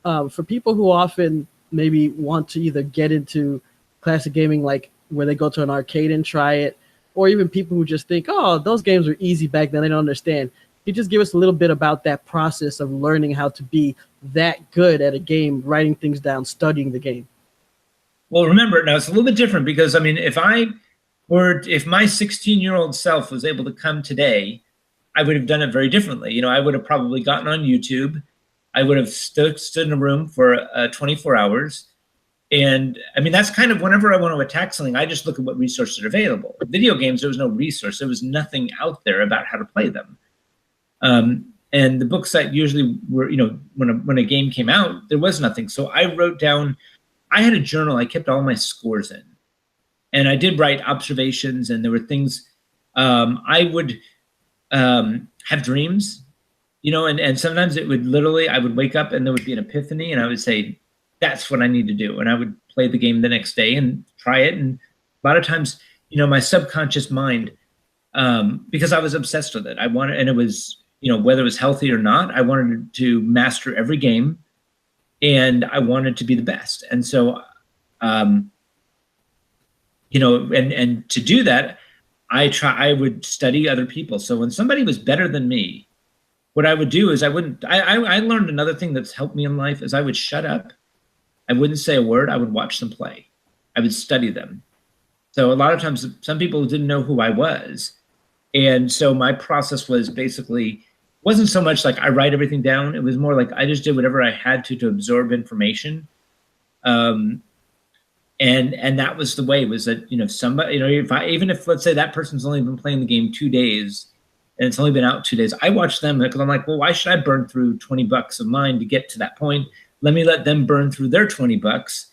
For people who often maybe want to either get into classic gaming, like where they go to an arcade and try it, or even people who just think, oh, those games were easy back then, they don't understand. Can you just give us a little bit about that process of learning how to be that good at a game, writing things down, studying the game? Well, remember, now it's a little bit different, because if my 16-year-old self was able to come today, I would have done it very differently. I would have probably gotten on YouTube. I would have stood in a room for 24 hours. And that's kind of, whenever I want to attack something, I just look at what resources are available. Video games, there was no resource. There was nothing out there about how to play them. And the books that usually were, when a game came out, there was nothing. So I wrote down, I had a journal. I kept all my scores in. And I did write observations, and there were things I would have dreams, and sometimes it would literally, I would wake up and there would be an epiphany, and I would say, that's what I need to do. And I would play the game the next day and try it. And a lot of times, my subconscious mind, because I was obsessed with it, and it was, whether it was healthy or not, I wanted to master every game, and I wanted to be the best. And so, and to do that, I would study other people. So when somebody was better than me, what I would do is I learned another thing that's helped me in life is I would shut up I wouldn't say a word. I would watch them play. I would study them. So a lot of times, some people didn't know who I was. And so my process was basically, wasn't so much like I write everything down. It was more like I just did whatever I had to absorb information. And that was the way, was that, somebody, even if let's say that person's only been playing the game 2 days and it's only been out 2 days, I watch them because I'm like, well, why should I burn through $20 of mine to get to that point? Let me let them burn through their $20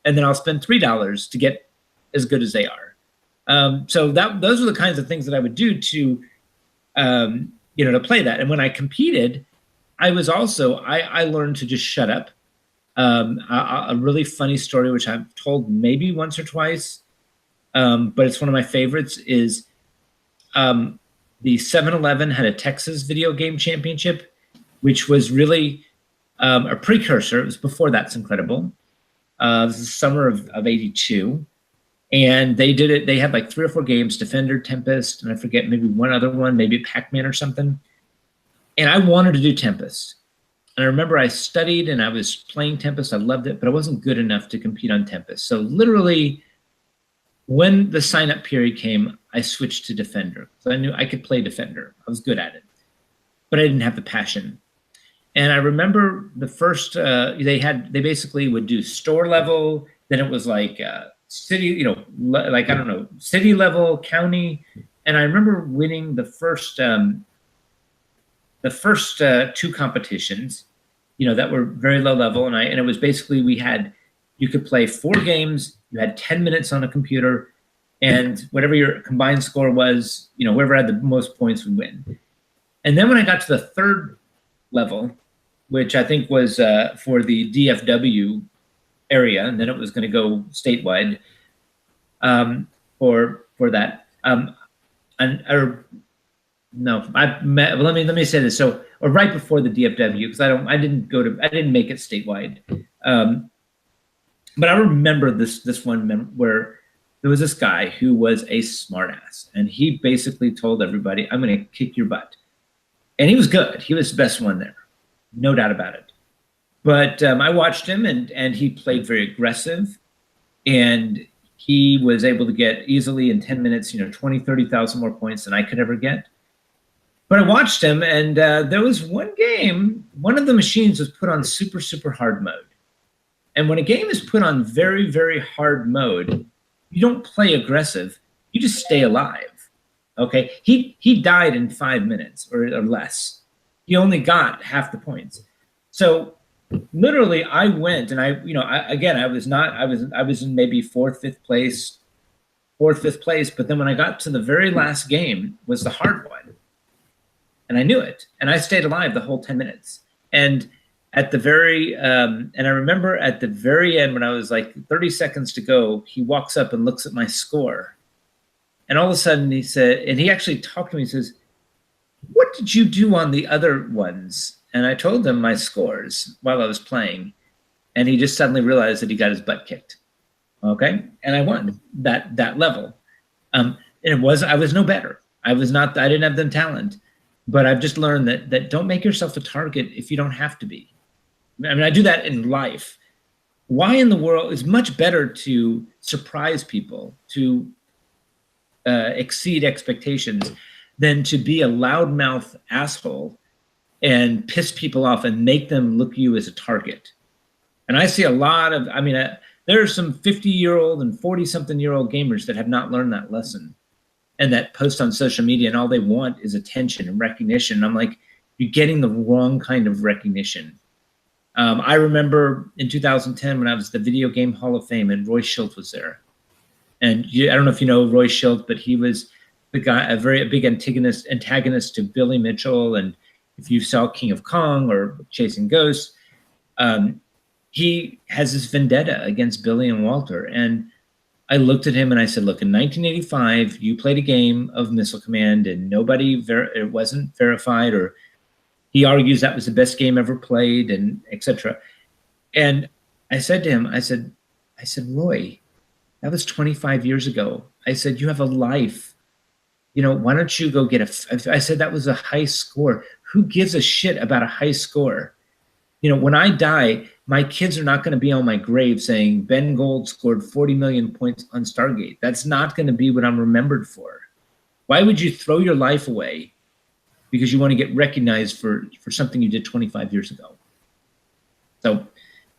and then I'll spend $3 to get as good as they are. So those are the kinds of things that I would do to play that. And when I competed, I was also, I learned to just shut up. A really funny story, which I've told maybe once or twice, but it's one of my favorites, is the 7-Eleven had a Texas video game championship, which was really a precursor. It was before That's Incredible. It was the summer of 82. And they did it. They had like 3 or 4 games, Defender, Tempest, and I forget, maybe one other one, maybe Pac-Man or something. And I wanted to do Tempest. And I remember I studied and I was playing Tempest. I loved it, but I wasn't good enough to compete on Tempest. So literally, when the sign-up period came, I switched to Defender. So I knew I could play Defender. I was good at it, but I didn't have the passion. And I remember the first, they basically would do store level. Then it was like city, like, I don't know, city level, county. And I remember winning the first 2 competitions, that were very low level. And it was basically, you could play 4 games. You had 10 minutes on a computer, and whatever your combined score was, whoever had the most points would win. And then when I got to the 3rd level, which I think was for the DFW area, and then it was going to go statewide for that. Let me say this. So, or right before the DFW, because I didn't make it statewide. But I remember this one where there was this guy who was a smartass, and he basically told everybody, "I'm going to kick your butt," and he was good. He was the best one there, no doubt about it. But I watched him, and he played very aggressive, and he was able to get easily in 10 minutes, 20, 30,000 more points than I could ever get. But I watched him, and there was one game, one of the machines was put on super, super hard mode. And when a game is put on very, very hard mode, you don't play aggressive. You just stay alive, okay? He died in 5 minutes or less. He only got half the points. So literally, I went, and I was in maybe 4th, 5th place, 5th place. But then when I got to the very last game was the hard one. And I knew it. And I stayed alive the whole 10 minutes. And at the very, and I remember at the very end, when I was like 30 seconds to go, he walks up and looks at my score. And all of a sudden he said, and he actually talked to me, he says, "What did you do on the other ones?" And I told him my scores while I was playing. And he just suddenly realized that he got his butt kicked. Okay. And I won that level. And I was no better. I didn't have the talent. But I've just learned that don't make yourself a target if you don't have to be. I mean, I do that in life. Why in the world? It's much better to surprise people, to exceed expectations, than to be a loudmouth asshole and piss people off and make them look you as a target. And I see a lot of, there are some 50-year-old and 40-something-year-old gamers that have not learned that lesson, and that post on social media, and all they want is attention and recognition. And I'm like, you're getting the wrong kind of recognition. I remember in 2010 when I was at the Video Game Hall of Fame, and Roy Schilt was there. And I don't know if you know Roy Schilt, but he was the guy, a very big antagonist to Billy Mitchell. And if you saw King of Kong or Chasing Ghosts, he has this vendetta against Billy and Walter. And I looked at him and I said, "Look, in 1985, you played a game of Missile Command, and it wasn't verified," or he argues that was the best game ever played, and etc. And I said to him, I said, "Roy, that was 25 years ago." I said, "You have a life. Why don't you go get I said, "That was a high score. Who gives a shit about a high score? When I die, my kids are not going to be on my grave saying Ben Gold scored 40 million points on Stargate. That's not going to be what I'm remembered for. Why would you throw your life away because you want to get recognized for something you did 25 years ago? So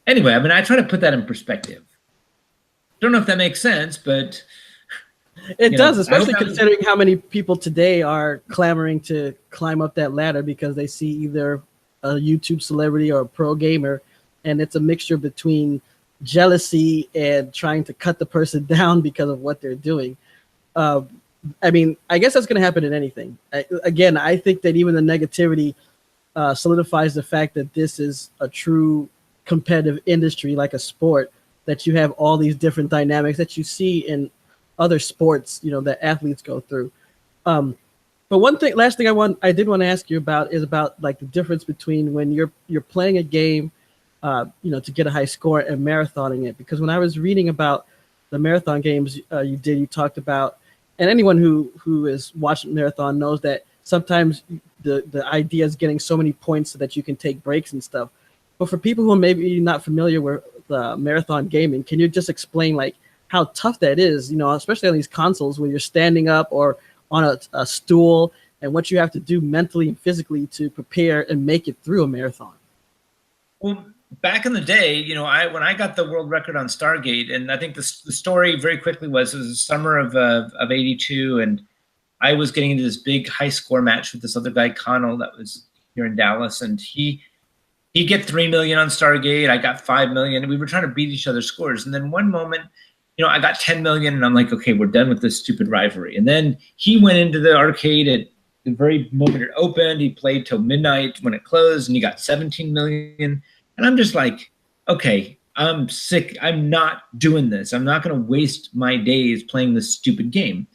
anyway, I mean, I try to put that in perspective. Don't know if that makes sense, but it does, especially considering how many people today are clamoring to climb up that ladder because they see either a YouTube celebrity or a pro gamer, and it's a mixture between jealousy and trying to cut the person down because of what they're doing. I mean, I guess that's going to happen in anything. I think that even the negativity solidifies the fact that this is a true competitive industry, like a sport, that you have all these different dynamics that you see in other sports, you know, that athletes go through. But last thing I did want to ask you about is about like the difference between when you're playing a game, you know, to get a high score and marathoning it. Because when I was reading about the marathon games you talked about, and anyone who is watching marathon knows that sometimes the idea is getting so many points so that you can take breaks and stuff. But for people who are maybe not familiar with marathon gaming, can you just explain like how tough that is, you know, especially on these consoles where you're standing up or on a stool, and what you have to do mentally and physically to prepare and make it through a marathon? Well, back in the day, you know, when I got the world record on Stargate, and I think the story very quickly was, it was the summer of '82, and I was getting into this big high score match with this other guy, Connell, that was here in Dallas, and he get 3 million on Stargate, I got 5 million, and we were trying to beat each other's scores. And then one moment, you know, I got 10 million, and I'm like, okay, we're done with this stupid rivalry. And then he went into the arcade at the very moment it opened. He played till midnight when it closed, and he got 17 million. And I'm just like, okay, I'm sick. I'm not doing this. I'm not going to waste my days playing this stupid game.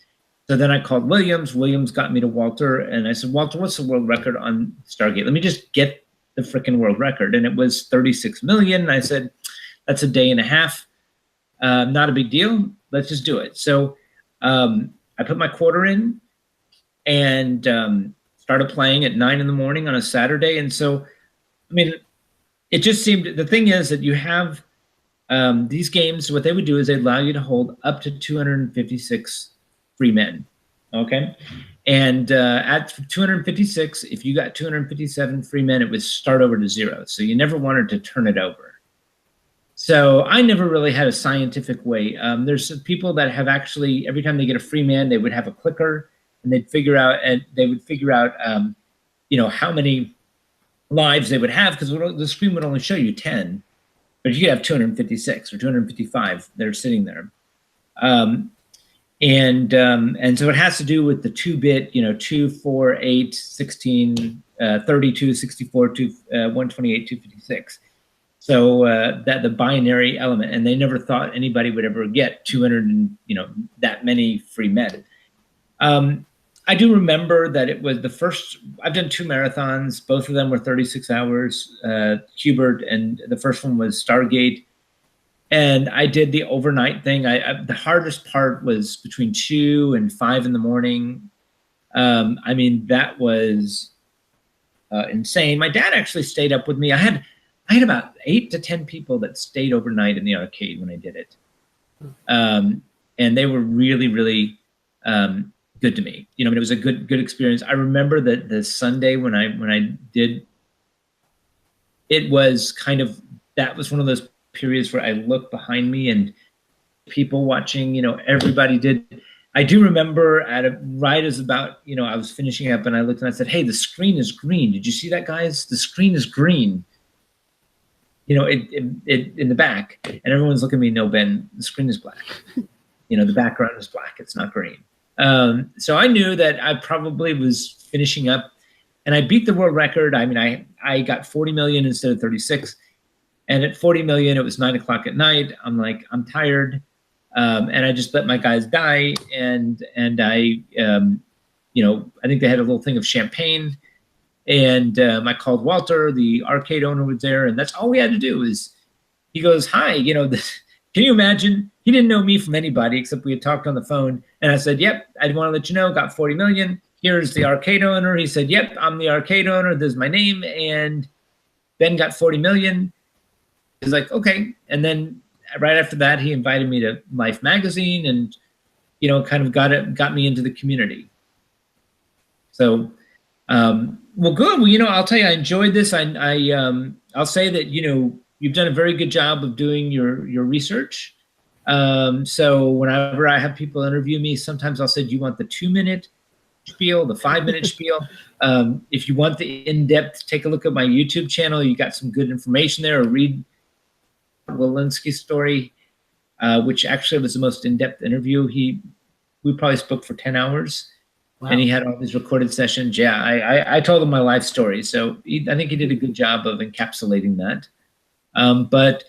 So then I called Williams. Williams got me to Walter, and I said, Walter, what's the world record on Stargate? Let me just get the freaking world record. And it was 36 million. And I said, that's a day and a half. Not a big deal. Let's just do it. So I put my quarter in and started playing at 9 in the morning on a Saturday. And so, I mean, it just seemed, the thing is that you have these games, what they would do is they allow you to hold up to 256 free men. Okay. And at 256, if you got 257 free men, it would start over to 0. So you never wanted to turn it over. So I never really had a scientific way. There's some people that have actually, every time they get a free man, they would have a clicker, and they'd figure out, you know, how many lives they would have, because the screen would only show you 10, but you could have 256 or 255 that are sitting there. And so it has to do with the 2-bit, you know, 2, 4, 8, 16, 32, 64, 128, 256. So that the binary element, and they never thought anybody would ever get 200 and, you know, that many free men. I do remember that it was the first, I've done 2 marathons. Both of them were 36 hours, Hubert, and the first one was Stargate. And I did the overnight thing. The hardest part was between 2 and 5 in the morning. I mean, that was insane. My dad actually stayed up with me. I had about 8 to 10 people that stayed overnight in the arcade when I did it. And they were really, really good to me. You know, I mean, it was a good experience. I remember that the Sunday when I did, it was kind of, that was one of those periods where I looked behind me and people watching, you know, everybody did. I do remember right as about, you know, I was finishing up and I looked and I said, hey, the screen is green. Did you see that, guys? The screen is green. You know, it in the back, and everyone's looking at me, no, Ben, the screen is black. You know, the background is black. It's not green. So I knew that I probably was finishing up, and I beat the world record. I mean, I got 40 million instead of 36. And at 40 million, it was 9 o'clock at night. I'm like, I'm tired. And I just let my guys die. And I, you know, I think they had a little thing of champagne. And I called Walter, the arcade owner was there. And that's all we had to do is, he goes, hi, you know, can you imagine? He didn't know me from anybody except we had talked on the phone. And I said, yep, I want to let you know, got 40 million. Here's the arcade owner. He said, yep, I'm the arcade owner. This is my name. And Ben got 40 million. he's like, okay. And then right after that, he invited me to Life magazine, and kind of got me into the community. So, well, good. Well, I'll tell you, I enjoyed this. I'll say that you've done a very good job of doing your research. So whenever I have people interview me, sometimes I'll say, do you want the 2-minute spiel, the 5-minute spiel? If you want the in-depth, take a look at my YouTube channel. You got some good information there, or read Walensky's story, which actually was the most in-depth interview. We probably spoke for 10 hours. Wow. And he had all these recorded sessions. Yeah, I told him my life story. So I think he did a good job of encapsulating that. But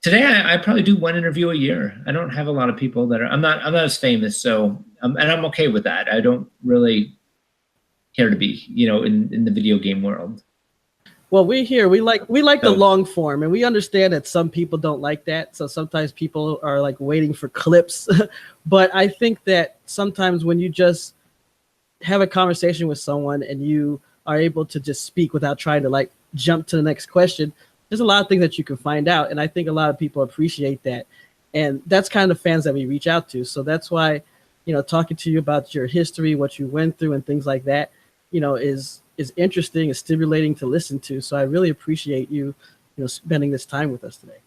today I probably do one interview a year. I don't have a lot of people that I'm not as famous. So, and I'm okay with that. I don't really care to be, in the video game world. Well, we like the long form, and we understand that some people don't like that. So sometimes people are like waiting for clips. But I think that sometimes when you just have a conversation with someone and you are able to just speak without trying to like jump to the next question, there's a lot of things that you can find out. And I think a lot of people appreciate that. And that's kind of fans that we reach out to. So that's why, talking to you about your history, what you went through and things like that, is interesting, is stimulating to listen to. So I really appreciate you, spending this time with us today.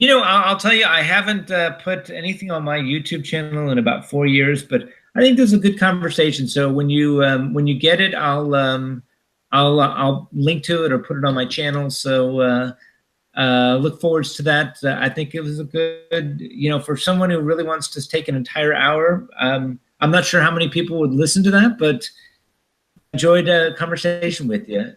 I'll tell you, I haven't put anything on my YouTube channel in about 4 years, but I think this is a good conversation. So when you get it, I'll link to it or put it on my channel. So look forward to that. I think it was a good, for someone who really wants to take an entire hour. I'm not sure how many people would listen to that, but enjoyed a conversation with you.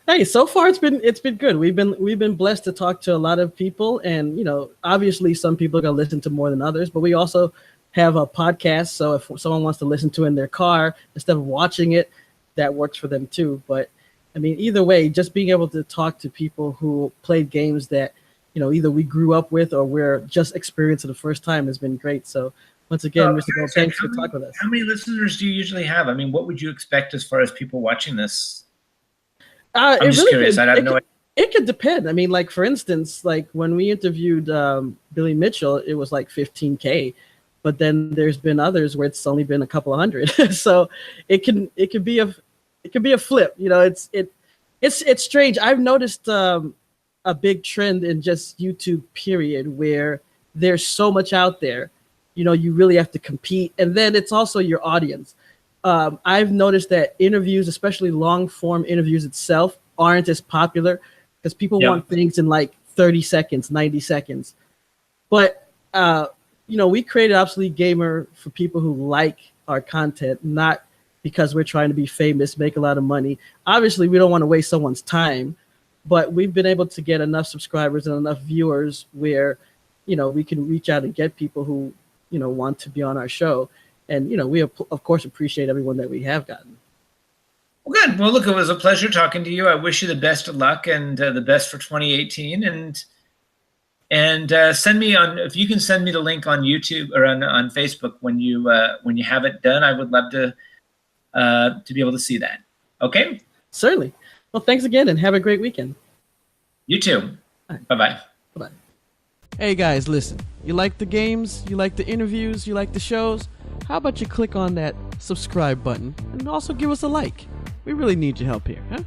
Hey, so far it's been good. We've been blessed to talk to a lot of people, and obviously some people are gonna listen to more than others, but we also have a podcast. So if someone wants to listen to it in their car instead of watching it, that works for them too. But I mean, either way, just being able to talk to people who played games that either we grew up with or we're just experiencing the first time has been great. So once again, Mr. Gold, thanks for talking with us. How many listeners do you usually have? I mean, what would you expect as far as people watching this? I'm just really curious. I have no idea. It could depend. I mean, like, for instance, like when we interviewed Billy Mitchell, it was like 15K, but then there's been others where it's only been a couple of hundred. So it could be a flip. It's strange. I've noticed a big trend in just YouTube period where there's so much out there. You really have to compete, and then it's also your audience. I've noticed that interviews, especially long form interviews itself, aren't as popular because people want things in like 30 seconds, 90 seconds. But, we created Obsolete Gamer for people who like our content, not because we're trying to be famous, make a lot of money. Obviously, we don't want to waste someone's time, but we've been able to get enough subscribers and enough viewers where, we can reach out and get people who, want to be on our show. And, we, of course, appreciate everyone that we have gotten. Well, good. Well, look, it was a pleasure talking to you. I wish you the best of luck and the best for 2018. And if you can send me the link on YouTube or on Facebook when you have it done, I would love to be able to see that. Okay? Certainly. Well, thanks again, and have a great weekend. You too. Right. Bye-bye. Bye-bye. Hey, guys, listen. You like the games? You like the interviews? You like the shows? How about you click on that subscribe button and also give us a like? We really need your help here, huh?